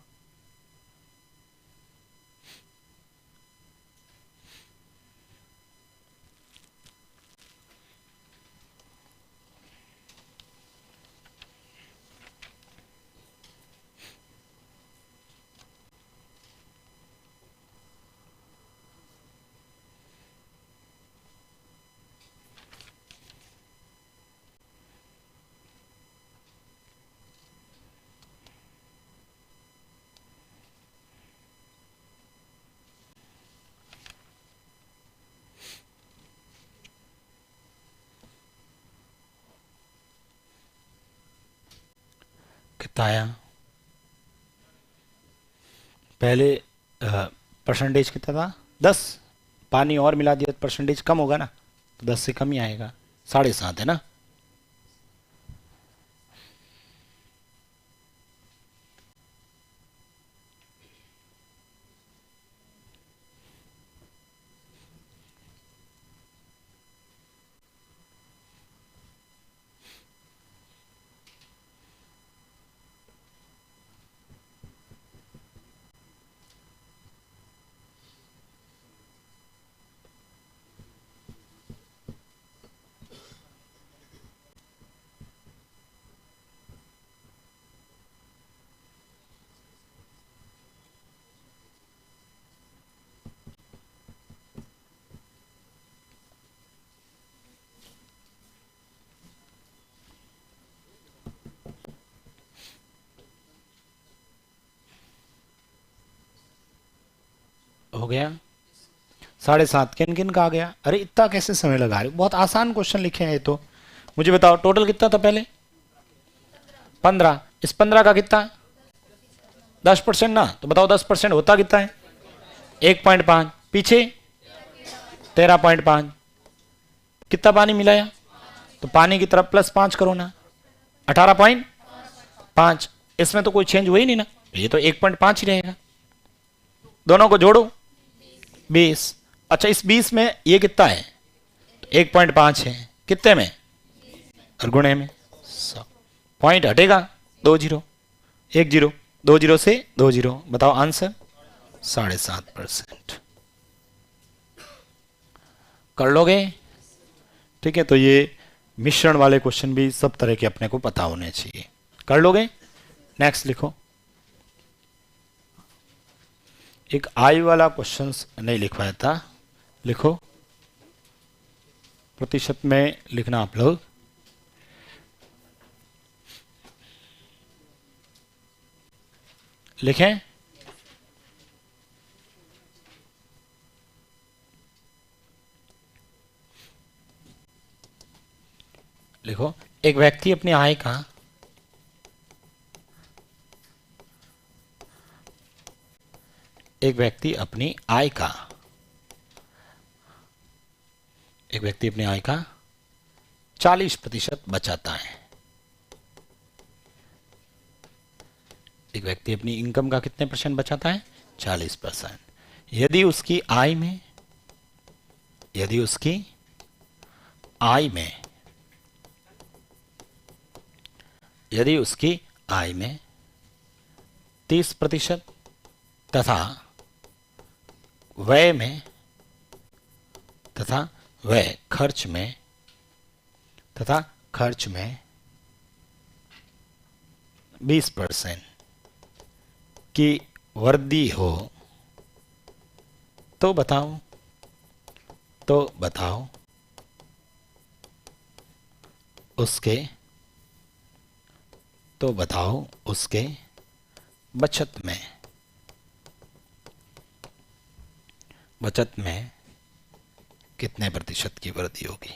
कितना आया? पहले परसेंटेज कितना था? 10। पानी और मिला दिया तो परसेंटेज कम होगा ना, तो 10 से कम ही आएगा। 7.5 है ना। हो गया। 7.5 किन किन का आ गया? अरे इतना कैसे समय लगा रहे हो, बहुत आसान क्वेश्चन लिखे हैं ये तो। मुझे बताओ टोटल कितना था पहले? 15। इस 15 का कितना? 10% ना, तो बताओ 10% होता कितना है? 1.5। पीछे 13.5। कितना पानी मिलाया? तो पानी की तरफ +5 करो ना, 18.5। इसमें तो कोई चेंज हुआ ही नहीं ना, ये तो 1.5 ही रहेगा। दोनों को जोड़ो, 20। अच्छा इस 20 में ये कितना है? तो 1.5 है, कितने में? और गुणे में। पॉइंट हटेगा, 2 जीरो, 1 जीरो, 2 जीरो से 2 जीरो। बताओ आंसर 7.5%। कर लोगे? ठीक है, तो ये मिश्रण वाले क्वेश्चन भी सब तरह के अपने को पता होने चाहिए। कर लोगे? नेक्स्ट लिखो। एक आई वाला क्वेश्चन नहीं लिखवाया था, लिखो। प्रतिशत में लिखना आप लोग। लिखें? लिखो, एक व्यक्ति अपनी आय का एक व्यक्ति अपनी आय का एक व्यक्ति अपनी आय का 40% बचाता है। एक व्यक्ति अपनी इनकम का कितने % बचाता है? 40%। यदि उसकी आय में यदि उसकी आय में यदि उसकी आय में 30% तथा व्यय में तथा व्यय खर्च में तथा खर्च में 20% की वृद्धि हो, तो बताओ उसके बचत में कितने % की वृद्धि होगी?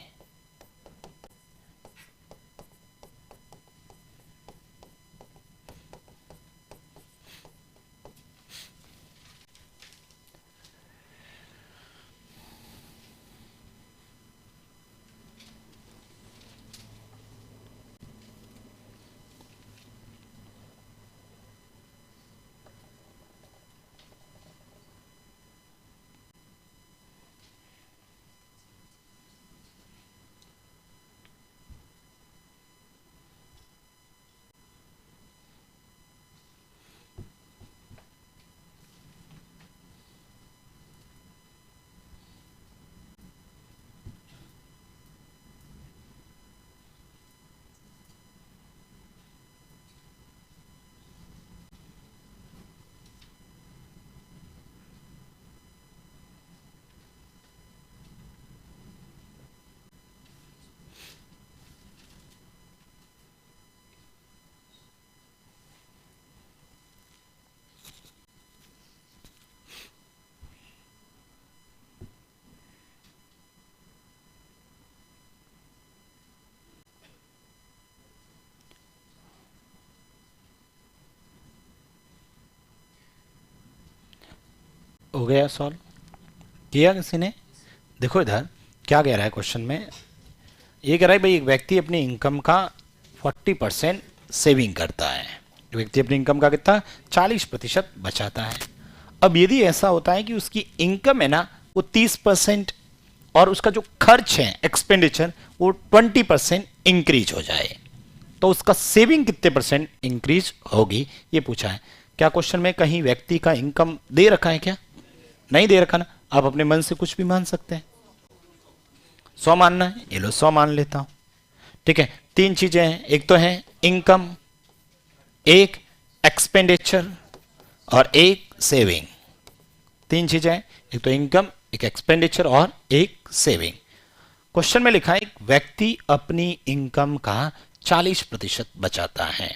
गया सॉल्व किया किसी ने? देखो इधर क्या कह रहा है क्वेश्चन में, ये कह रहा है भाई एक व्यक्ति अपनी इनकम का 40% सेविंग करता है, व्यक्ति अपनी इनकम का कितना 40% बचाता है। अब यदि ऐसा होता है कि उसकी इनकम है ना वो 30% और उसका जो खर्च है एक्सपेंडिचर वो 20% इंक्रीज हो जाए, तो उसका सेविंग कितने परसेंट इंक्रीज होगी, ये पूछा है। क्या क्वेश्चन में कहीं व्यक्ति का इनकम दे रखा है क्या? नहीं दे रखा ना, आप अपने मन से कुछ भी मान सकते हैं। 100 मानना है, ये लो 100 मान लेता हूं। ठीक है, तीन चीजें हैं, एक तो है इनकम, एक एक्सपेंडिचर और एक सेविंग। तीन चीजें हैं, एक तो इनकम, एक एक्सपेंडिचर और एक सेविंग। क्वेश्चन में लिखा है एक व्यक्ति अपनी इनकम का 40% बचाता है।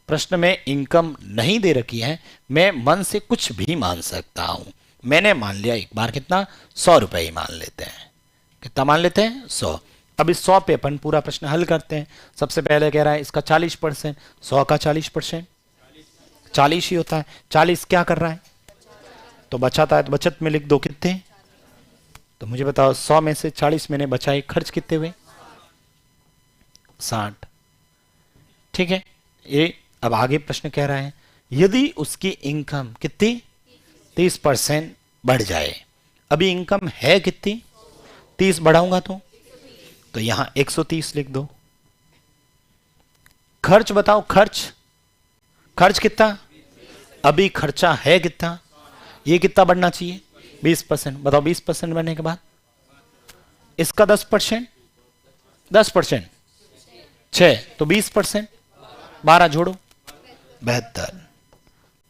प्रश्न में इनकम नहीं दे रखी है, मैं मन से कुछ भी मान सकता हूं। मैंने मान लिया एक बार कितना 100 रुपए ही मान लेते हैं। कितना मान लेते हैं 100। अब इस 100 पे अपन पूरा प्रश्न हल करते हैं। सबसे पहले कह रहा है इसका 40%, 100 का 40% 40 ही होता है। 40 क्या कर रहा है तो बचाता है, तो बचत में लिख दो कितने। तो मुझे बताओ 100 में से 40 मैंने बचाए, खर्च कितने हुए 60। ठीक है, ये अब आगे प्रश्न कह रहा है यदि उसकी इनकम कितनी 30% बढ़ जाए। अभी इनकम है कितनी 30 बढ़ाऊंगा तो यहां 130 लिख दो। खर्च बताओ, खर्च कितना, अभी खर्चा है कितना, ये कितना बढ़ना चाहिए 20%। बताओ 20% बढ़ने के बाद इसका 10%, 10% 6 तो 20%, 12 जोड़ो 72।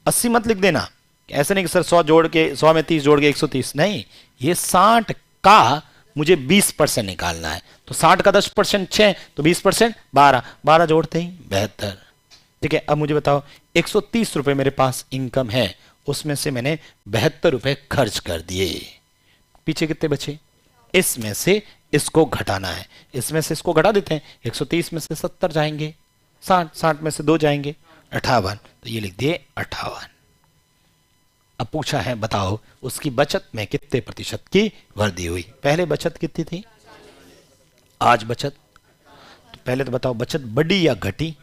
80 मत लिख देना, ऐसे नहीं कि सर 100 जोड़ के 100 में 30 जोड़ के 130, नहीं, ये 60 का मुझे 20% निकालना है। तो 60 का 10% 6 तो 20% 12, 12 जोड़ते ही 72। ठीक है, अब मुझे बताओ 130 रुपए मेरे पास इनकम है, उसमें से मैंने 72 रुपए खर्च कर दिए, पीछे कितने बचे, इसमें से इसको घटाना है। इसमें से इसको घटा देते हैं, 130 में से 70 जाएंगे, 60 में से 2 जाएंगे 58, तो ये लिख दिए 58। अब पूछा है बताओ उसकी बचत में कितने प्रतिशत की वृद्धि हुई। पहले बचत कितनी थी, आज बचत, तो पहले तो बताओ बचत बढ़ी या घटी,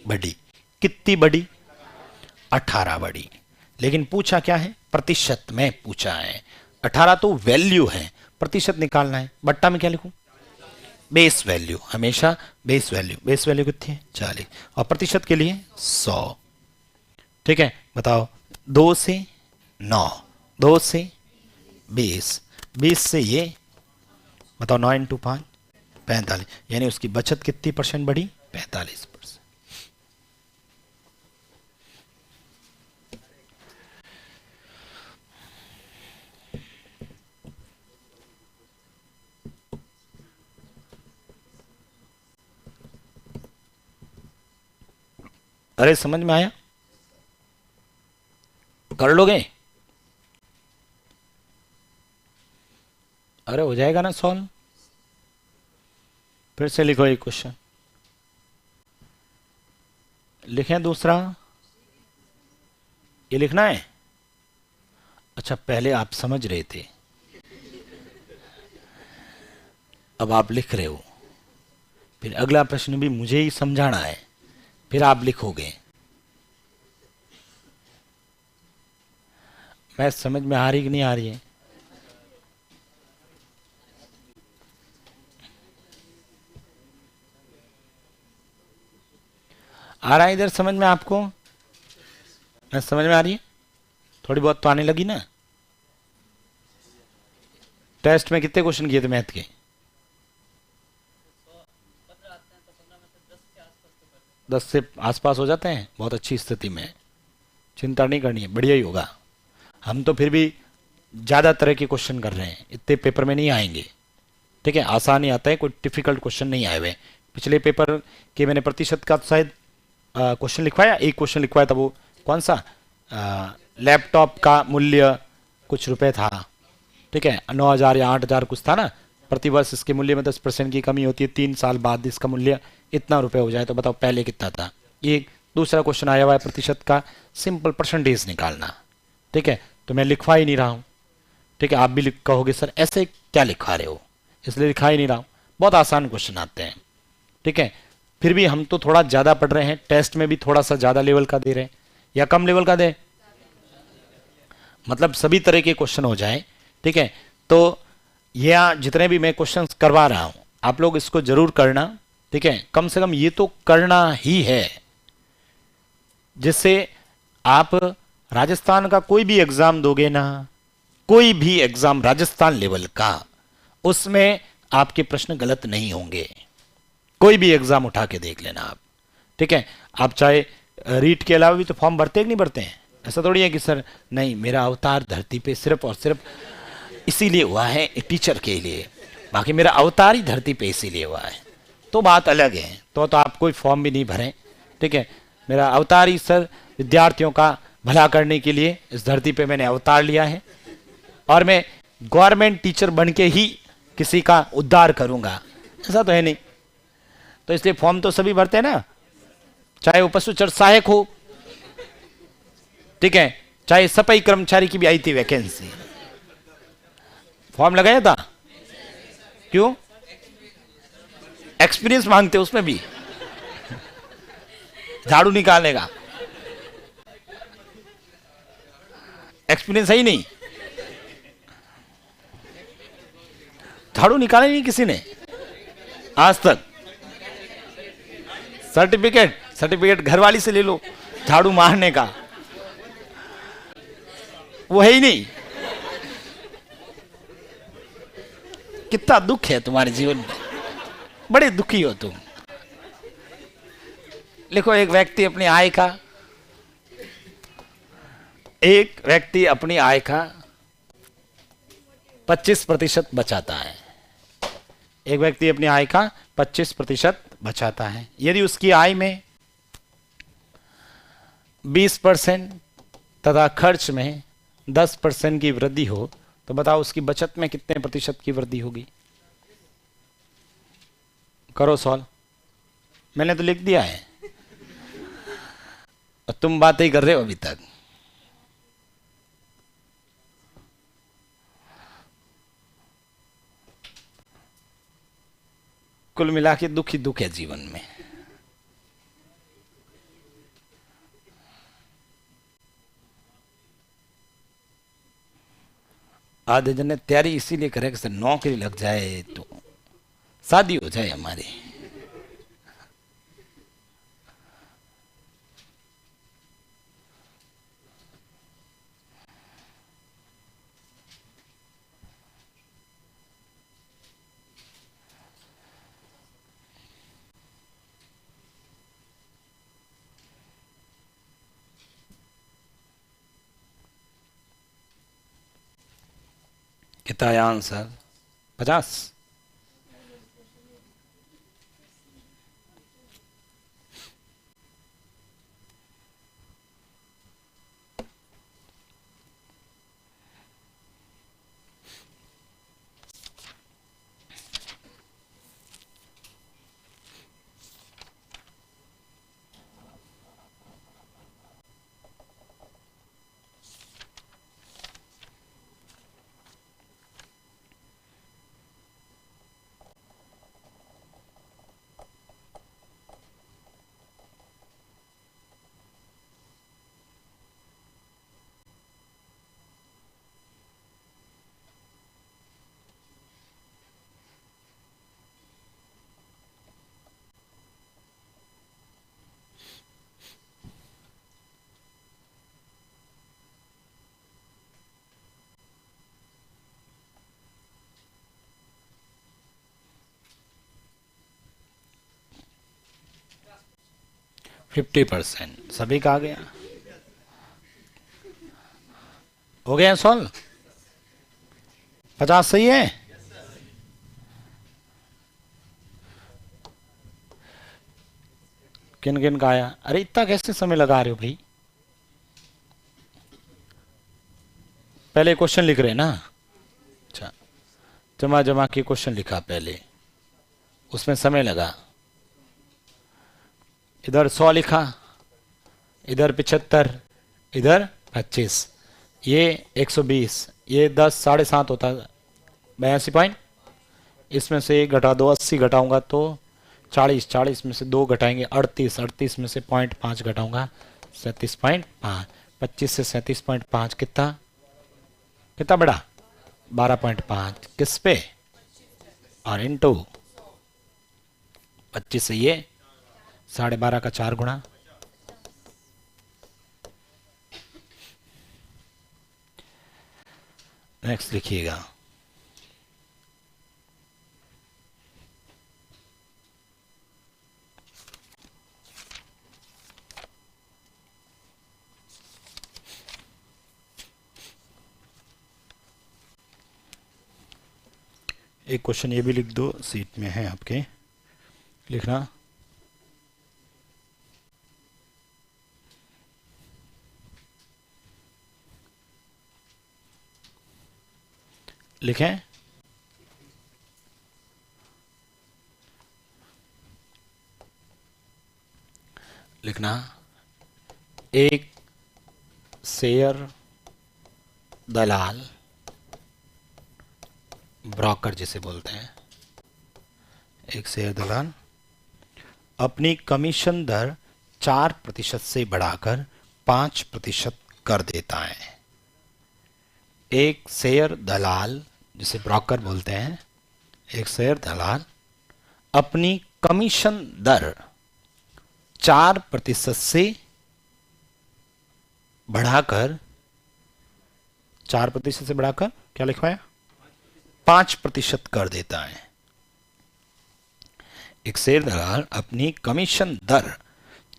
बढ़ी। कितनी बढ़ी 18 बढ़ी। लेकिन पूछा क्या है प्रतिशत में पूछा है। 18 तो वैल्यू है, प्रतिशत निकालना है, बट्टा में क्या लिखूं बेस वैल्यू, हमेशा बेस वैल्यू। बेस वैल्यू कितनी है 40 और प्रतिशत के लिए 100। ठीक है, बताओ 2 से 9, 2 से 20, 20 से ये बताओ 9 इंटू 5 45, यानी उसकी बचत कितनी परसेंट बढ़ी 45%। अरे समझ में आया, कर लोगे, अरे हो जाएगा ना सॉल्व। फिर से लिखो एक क्वेश्चन, लिखें दूसरा, ये लिखना है। अच्छा पहले आप समझ रहे थे, अब आप लिख रहे हो, फिर अगला प्रश्न भी मुझे ही समझाना है, फिर आप लिखोगे। मैं समझ में आ रही कि नहीं आ रही है? आ रहा है इधर समझ में आपको? मैं समझ में आ रही है, थोड़ी बहुत तो आने लगी ना। टेस्ट में कितने क्वेश्चन किए थे मैथ के? 10 से आसपास हो जाते हैं, बहुत अच्छी स्थिति में, चिंता नहीं करनी है, बढ़िया ही होगा। हम तो फिर भी ज़्यादा तरह के क्वेश्चन कर रहे हैं, इतने पेपर में नहीं आएंगे। ठीक है, आसान ही आता है, कोई डिफिकल्ट क्वेश्चन नहीं आए हुए। पिछले पेपर के मैंने प्रतिशत का शायद क्वेश्चन लिखवाया, एक क्वेश्चन लिखवाया था, वो कौन सा लैपटॉप का मूल्य कुछ रुपए था। ठीक है, 9,000 या 8,000 कुछ था ना, प्रतिवर्ष इसके मूल्य में 10% की कमी होती है, 3 साल बाद इसका मूल्य इतना रुपए हो जाए, तो बताओ पहले कितना था। ये दूसरा क्वेश्चन आया हुआ है प्रतिशत का, सिंपल परसेंटेज निकालना। ठीक है, तो मैं लिखवा ही नहीं रहा हूँ, ठीक है, आप भी कहोगे सर ऐसे क्या लिखा रहे हो, इसलिए लिखा ही नहीं रहा हूं। बहुत आसान क्वेश्चन आते हैं, ठीक है। फिर भी हम तो थोड़ा ज्यादा पढ़ रहे हैं, टेस्ट में भी थोड़ा सा ज्यादा लेवल का दे रहे हैं या कम लेवल का दे, मतलब सभी तरह के क्वेश्चन हो जाए, ठीक है। तो यह जितने भी मैं क्वेश्चन करवा रहा हूं आप लोग इसको जरूर करना, ठीक है। कम से कम ये तो करना ही है, जिससे आप राजस्थान का कोई भी एग्जाम दोगे ना, कोई भी एग्जाम राजस्थान लेवल का, उसमें आपके प्रश्न गलत नहीं होंगे। कोई भी एग्जाम उठा के देख लेना आप, ठीक है। आप चाहे रीट के अलावा भी तो फॉर्म भरते हैं कि नहीं भरते हैं? ऐसा थोड़ी है कि सर नहीं मेरा अवतार धरती पे सिर्फ और सिर्फ इसीलिए हुआ है टीचर के लिए, बाकी मेरा अवतार ही धरती पे इसीलिए हुआ है, तो बात अलग है। तो आप कोई फॉर्म भी नहीं भरें, ठीक है। मेरा अवतार ही सर विद्यार्थियों का भला करने के लिए इस धरती पे मैंने अवतार लिया है और मैं गवर्नमेंट टीचर बन के ही किसी का उद्धार करूंगा, ऐसा तो है नहीं। तो इसलिए फॉर्म तो सभी भरते हैं ना, चाहे वो पशुचर सहायक हो, ठीक है, चाहे सफाई कर्मचारी की भी आई थी वैकेंसी, फॉर्म लगाया था। क्यों? एक्सपीरियंस मांगते उसमें भी, झाड़ू निकालने का एक्सपीरियंस है ही नहीं, झाड़ू निकाला नहीं किसी ने आज तक। सर्टिफिकेट घरवाली से ले लो झाड़ू मारने का, वो है ही नहीं। कितना दुख है तुम्हारे जीवन में, बड़े दुखी हो तुम। लिखो, एक व्यक्ति अपनी आय का 25% बचाता है। एक व्यक्ति अपनी आय का 25% बचाता है। यदि उसकी आय में 20% तथा खर्च में 10% की वृद्धि हो, तो बताओ उसकी बचत में कितने प्रतिशत की वृद्धि होगी? करो सॉल्व, मैंने तो लिख दिया है और तुम बातें ही कर रहे हो अभी तक। कुल मिला के दुख ही दुख है जीवन में। आधे जन ने तैयारी इसीलिए करे कि नौकरी लग जाए तो शादी हो जाए हमारी। कितना है आंसर? 50। फिफ्टी 50% सभी का आ गया। हो गया सॉल्व? 50 सही है। किन किन का आया? अरे इतना कैसे समय लगा रहे हो भाई? पहले क्वेश्चन लिख रहे हैं ना? अच्छा, जमा जमा के क्वेश्चन लिखा पहले, उसमें समय लगा। इधर 100 लिखा, इधर 75, इधर 25, ये 120, ये 10 7.5 होता है 82 पॉइंट, इसमें से 1 घटा दो, 80 घटाऊंगा तो 40, 40 में से 2 घटाएंगे 38, 38 में से 0.5 घटाऊंगा 37.5, 25 से 37.5 कितना कितना बड़ा 12.5 किस पे और इंटू 25 से ये 12.5 का 4 गुणा, नेक्स्ट लिखिएगा। एक क्वेश्चन ये भी लिख दो, सीट में है आपके, लिखना लिखें लिखना एक शेयर दलाल, ब्रोकर जिसे बोलते हैं, एक शेयर दलाल अपनी कमीशन दर 4% से बढ़ाकर 5% कर देता है। एक शेयर दलाल जिसे ब्रोकर बोलते हैं, एक शेयर दलाल अपनी कमीशन दर 4% से बढ़ाकर, 4% से बढ़ाकर क्या लिखवाया 5% कर देता है। एक शेयर दलाल अपनी कमीशन दर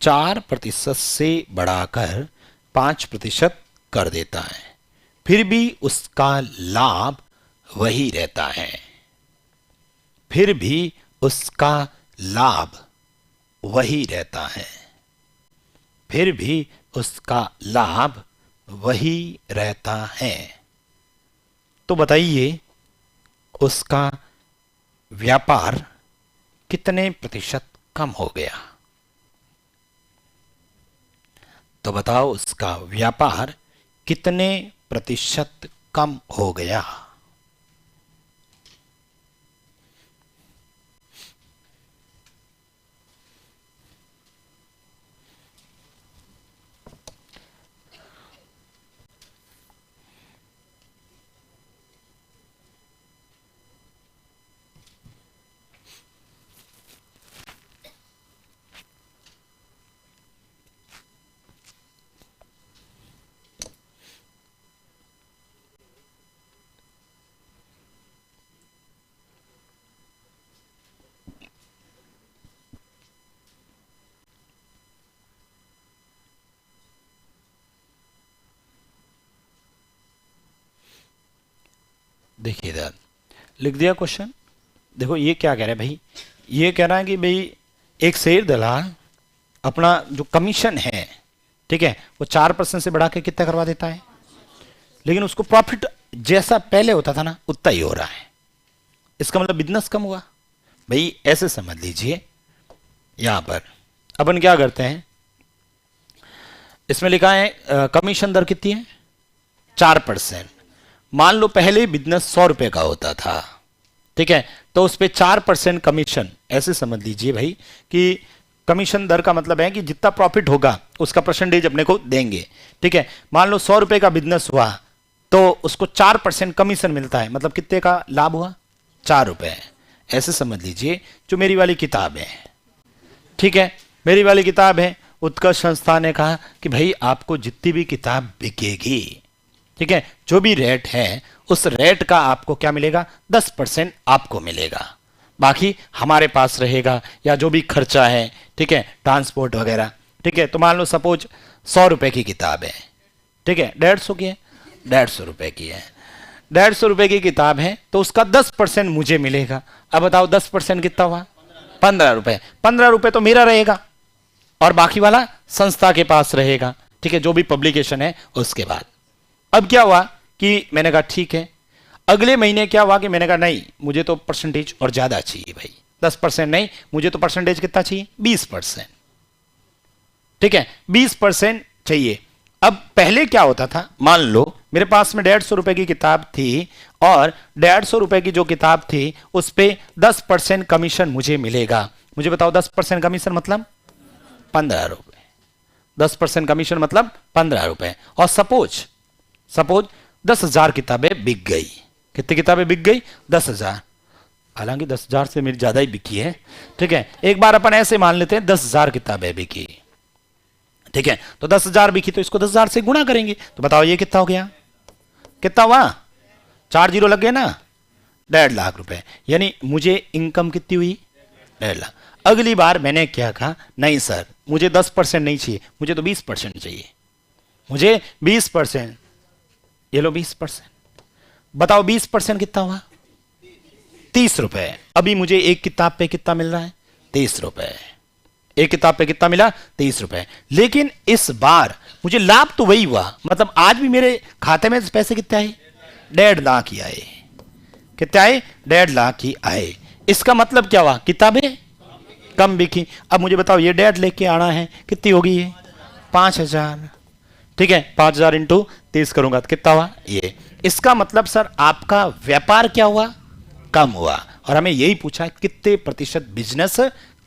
4% से बढ़ाकर 5% कर देता है, फिर भी उसका लाभ वही रहता है। फिर भी उसका लाभ वही रहता है। फिर भी उसका लाभ वही रहता है। तो बताइए उसका व्यापार कितने प्रतिशत कम हो गया। तो बताओ उसका व्यापार कितने प्रतिशत कम हो गया। देखिए इधर लिख दिया क्वेश्चन। देखो ये क्या कह रहा है भाई, ये कह रहा है कि भाई एक शेयर दलाल अपना जो कमीशन है, ठीक है, वो 4% से बढ़ा के कितना करवा देता है, लेकिन उसको प्रॉफिट जैसा पहले होता था ना उतना ही हो रहा है। इसका मतलब बिजनेस कम हुआ। भाई ऐसे समझ लीजिए, यहां पर अपन क्या करते हैं, इसमें लिखा है कमीशन दर कितनी है 4%। मान लो पहले बिजनेस 100 रुपए का होता था, ठीक है, तो उस पर 4% कमीशन, ऐसे समझ लीजिए भाई कि कमीशन दर का मतलब है कि जितना प्रॉफिट होगा उसका परसेंटेज अपने को देंगे, ठीक है। मान लो 100 रुपए का बिजनेस हुआ तो उसको 4% कमीशन मिलता है, मतलब कितने का लाभ हुआ 4 रुपए। ऐसे समझ लीजिए जो मेरी वाली किताब है, ठीक है, मेरी वाली किताब है, उत्कर्ष संस्थान ने कहा कि भाई आपको जितनी भी किताब बिकेगी, ठीक है, जो भी रेट है उस रेट का आपको क्या मिलेगा 10% आपको मिलेगा, बाकी हमारे पास रहेगा, या जो भी खर्चा है, ठीक है, ट्रांसपोर्ट वगैरह, ठीक है। तो मान लो सपोज 100 रुपए की किताब है, ठीक है, 150 की है, 150 रुपए की है, 150 रुपए की किताब है, तो उसका 10% मुझे मिलेगा। अब बताओ 10% कितना हुआ 15 रुपए। 15 रुपए तो मेरा रहेगा और बाकी वाला संस्था के पास रहेगा, ठीक है, जो भी पब्लिकेशन है उसके बाद। अब क्या हुआ कि मैंने कहा ठीक है, अगले महीने क्या हुआ कि मैंने कहा नहीं मुझे तो परसेंटेज और ज्यादा चाहिए भाई, 10% नहीं, मुझे तो परसेंटेज कितना चाहिए 20%, ठीक है, 20% चाहिए। अब पहले क्या होता था, मान लो मेरे पास में 150 रुपए की किताब थी और 150 रुपए की जो किताब थी उस पे 10% कमीशन मुझे मिलेगा। मुझे बताओ 10% कमीशन मतलब 15 रुपए। 10% कमीशन मतलब 15 रुपए। और सपोज 10,000 किताबें बिक गई। कितनी किताबें बिक गई? 10,000। हालांकि 10,000 से मेरी ज्यादा ही बिकी है। ठीक है, एक बार अपन ऐसे मान लेते हैं 10,000 किताबें बिकी। ठीक है, तो 10,000 बिकी तो इसको 10,000 से गुणा करेंगे। तो बताओ ये कितना हो गया? कितना हुआ? 4 जीरो लग गए ना? 1.5 लाख रुपए। यानी मुझे इनकम कितनी हुई? 1.5 लाख। अगली बार मैंने क्या कहा? नहीं सर, मुझे 10% नहीं चाहिए, मुझे तो 20% चाहिए। मुझे 20%। ये लो 20%। बताओ 20% कितना हुआ? 30 रुपए। अभी मुझे एक किताब पे कितना मिल रहा है? 30 रुपए। एक किताब पे कितना मिला? 30 रुपए। लेकिन इस बार मुझे लाभ तो वही हुआ, मतलब आज भी मेरे खाते में पैसे कितने आए? 1.5 लाख ही आए। कितने आए? 1.5 लाख ही आए। इसका मतलब क्या हुआ? किताबें कम बिकी। अब मुझे बताओ ये 1.5 लेके आना है, कितनी होगी ये? 5,000। ठीक है, 5,000 इंटू 30 करूंगा तो कितना हुआ ये? इसका मतलब सर आपका व्यापार क्या हुआ? कम हुआ। और हमें यही पूछा है कितने प्रतिशत बिजनेस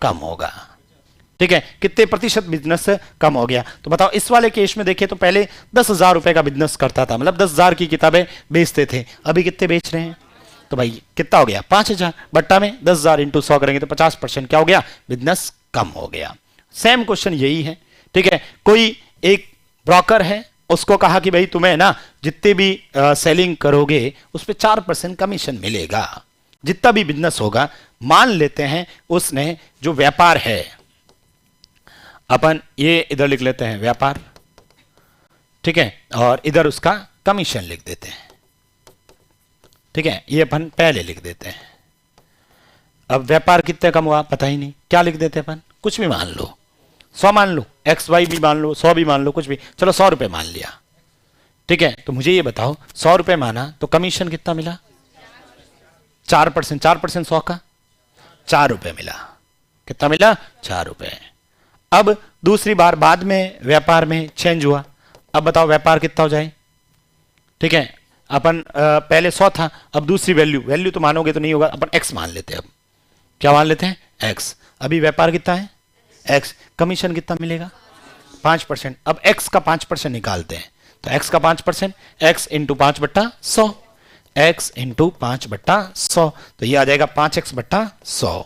कम होगा। ठीक है, कितने प्रतिशत बिजनेस कम हो गया। तो बताओ इस वाले केस में देखिए तो पहले 10,000 रुपए का बिजनेस करता था, मतलब 10,000 की किताबें बेचते थे। अभी कितने बेच रहे हैं? तो भाई कितना हो गया? 5,000। बट्टा में 10,000 इंटू 100 करेंगे तो 50% क्या हो गया? बिजनेस कम हो गया। सेम क्वेश्चन यही है। ठीक है, कोई एक ब्रोकर है, उसको कहा कि भाई तुम्हें ना जितने भी सेलिंग करोगे उस पर 4% कमीशन मिलेगा, जितना भी बिजनेस होगा। मान लेते हैं उसने जो व्यापार है, अपन ये इधर लिख लेते हैं व्यापार। ठीक है, और इधर उसका कमीशन लिख देते हैं। ठीक है, ये अपन पहले लिख देते हैं। अब व्यापार कितने कम हुआ पता ही नहीं, क्या लिख देते हैं अपन? कुछ भी मान लो, 100 मान लो, XY भी मान लो, 100 भी मान लो, कुछ भी, चलो 100 रुपए मान लिया। ठीक है, तो मुझे ये बताओ 100 रुपए माना तो कमीशन कितना मिला? 4%। 4% 100 का 4 रुपए मिला। कितना मिला? 4 रुपए। अब दूसरी बार बाद में व्यापार में चेंज हुआ। अब बताओ व्यापार कितना हो जाए? ठीक है, अपन पहले 100 था, अब दूसरी वैल्यू तो मानोगे तो नहीं होगा, अपन x मान लेते हैं। अब क्या मान लेते हैं? x। अभी व्यापार कितना है? x। कमीशन कितना मिलेगा? 5%। अब x का 5% निकालते हैं, तो x का 5%, x इंटू 5/100, x इंटू 5/100, तो ये आ जाएगा 5x/100।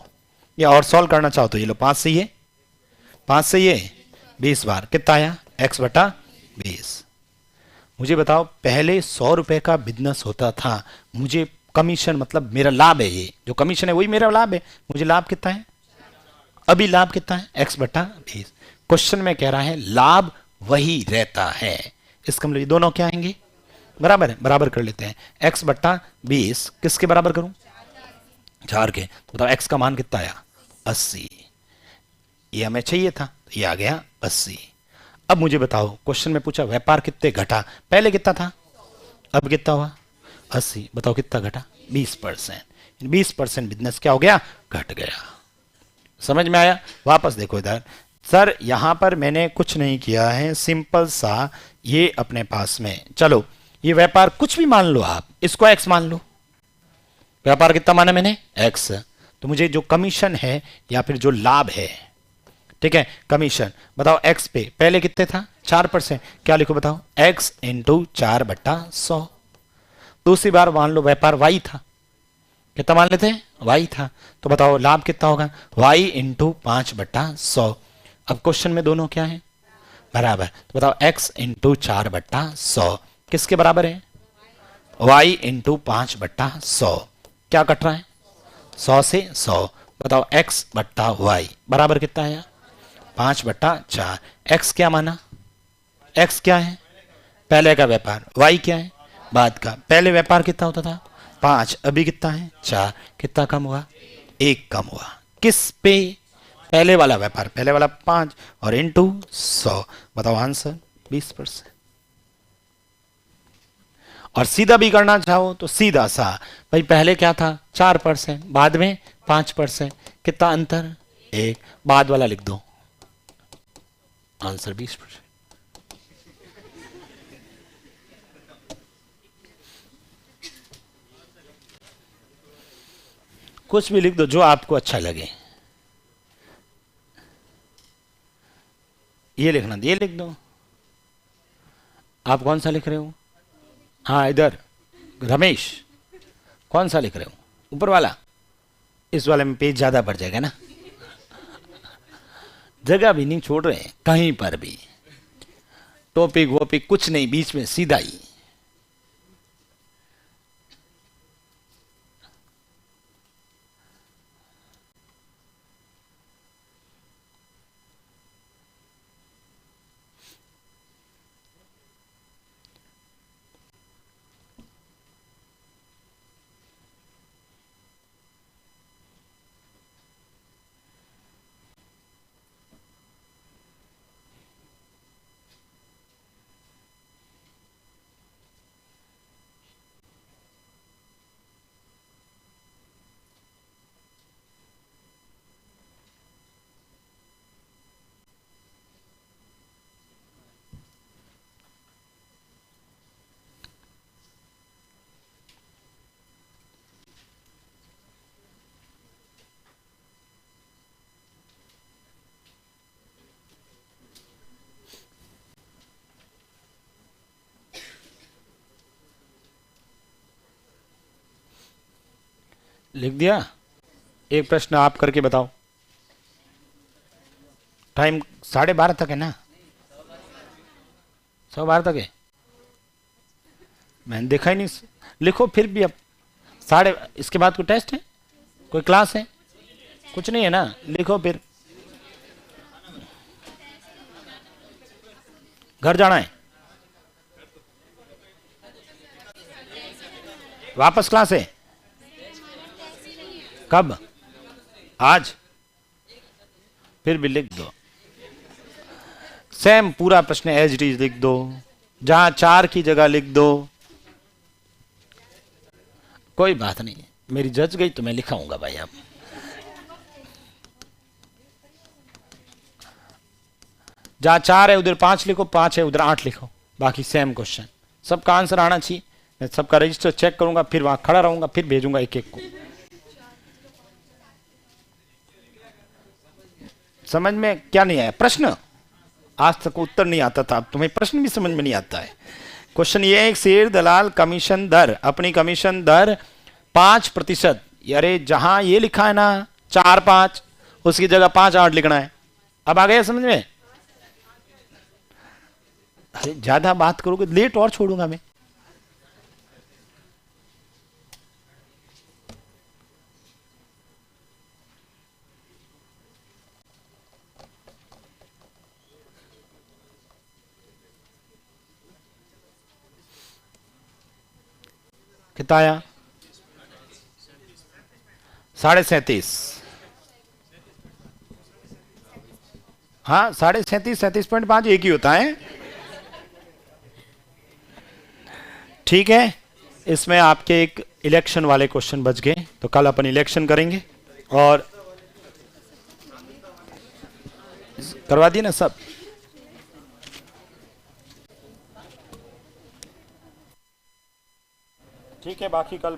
या और सॉल्व करना चाहो तो ये लो 5 से ये 5 से ये 20 बार कितना आया? x/20। मुझे बताओ पहले 100 रुपए का बिजनेस होता था, मुझे कमीशन मतलब मेरा लाभ है, ये जो कमीशन है वही मेरा लाभ है। मुझे लाभ कितना है? अभी लाभ कितना है? x/20। क्वेश्चन में कह रहा है लाभ वही रहता है। इसका मतलब ये दोनों क्या आएंगे? बराबर है। बराबर कर लेते हैं। x/20 किसके बराबर करूं? 4 के। बताओ x का मान कितना आया? 80। ये हमें चाहिए था, ये आ गया 80। अब मुझे बताओ क्वेश्चन में पूछा व्यापार कितने घटा? पहले कितना था, अब कितना हुआ? 80। बताओ कितना घटा? 20%। 20% बिजनेस क्या हो गया? घट गया। समझ में आया? वापस देखो इधर। सर यहां पर मैंने कुछ नहीं किया है, सिंपल सा ये अपने पास में, चलो ये व्यापार कुछ भी मान लो, आप इसको x मान लो। व्यापार कितना माना मैंने? x। तो मुझे जो कमीशन है या फिर जो लाभ है, ठीक है, कमीशन, बताओ x पे पहले कितने था? 4%। क्या लिखो बताओ? x into 4/100। दूसरी बार मान लो व्यापार y था, कितना मान लेते हैं? y था। तो बताओ लाभ कितना होगा? y into 5/100। अब क्वेश्चन में दोनों क्या है? बराबर। तो बताओ x इंटू 4/100 किसके बराबर है? y into 5/100। क्या कट रहा है? 100 से 100। बताओ x/y बराबर कितना है? 5/4। x क्या माना? x क्या है? पहले का व्यापार। y क्या है? बाद का। पहले व्यापार कितना होता था? 5। अभी कितना है? 4। कितना कम हुआ? 1 कम हुआ। किस पे? पहले वाला व्यापार, पहले वाला 5 और इंटू 100। बताओ आंसर 20%। और सीधा भी करना चाहो तो सीधा सा, भाई पहले क्या था? 4%, बाद में 5%। कितना अंतर? 1। बाद वाला लिख दो, आंसर 20%। कुछ भी लिख दो जो आपको अच्छा लगे। ये लिखना, ये लिख दो। आप कौन सा लिख रहे हो? हाँ इधर रमेश, कौन सा लिख रहे हो? ऊपर वाला। इस वाले में पेज ज्यादा बढ़ जाएगा ना, जगह भी नहीं छोड़ रहे हैं कहीं पर भी, टॉपिक वोपिक कुछ नहीं, बीच में सीधा ही। लिख दिया? एक प्रश्न आप करके बताओ। टाइम 12:30 तक है ना? 12:15 तक है? मैंने देखा ही नहीं। लिखो फिर भी। अब साढ़े, इसके बाद कोई टेस्ट है, कोई क्लास है? कुछ नहीं है ना, लिखो फिर। घर जाना है? वापस क्लास है? कब? आज? फिर भी लिख दो सेम पूरा प्रश्न एज इट इज लिख दो, जहां 4 की जगह लिख दो। कोई बात नहीं, मेरी जज गई तो मैं लिखाऊंगा भाई। आप जहां 4 है उधर 5 लिखो, 5 है उधर 8 लिखो, बाकी सेम क्वेश्चन। सबका आंसर आना चाहिए। मैं सबका रजिस्टर चेक करूंगा, फिर वहां खड़ा रहूंगा, फिर भेजूंगा एक एक को। समझ में क्या नहीं आया? प्रश्न आज तक उत्तर नहीं आता था, अब तुम्हें प्रश्न भी समझ में नहीं आता है। क्वेश्चन ये है, शेर दलाल कमीशन दर, अपनी कमीशन दर 5%। अरे जहां ये लिखा है ना 4-5, उसकी जगह 5-8 लिखना है। अब आ गया समझ में? अरे ज्यादा बात करोगे लेट और छोड़ूंगा मैं। कितना आया? 37.5। हाँ 37.5, 37.5 एक ही होता है। ठीक है, इसमें आपके एक इलेक्शन वाले क्वेश्चन बच गए, तो कल अपन इलेक्शन करेंगे। और करवा दिए ना सब? ठीक है, बाकी कल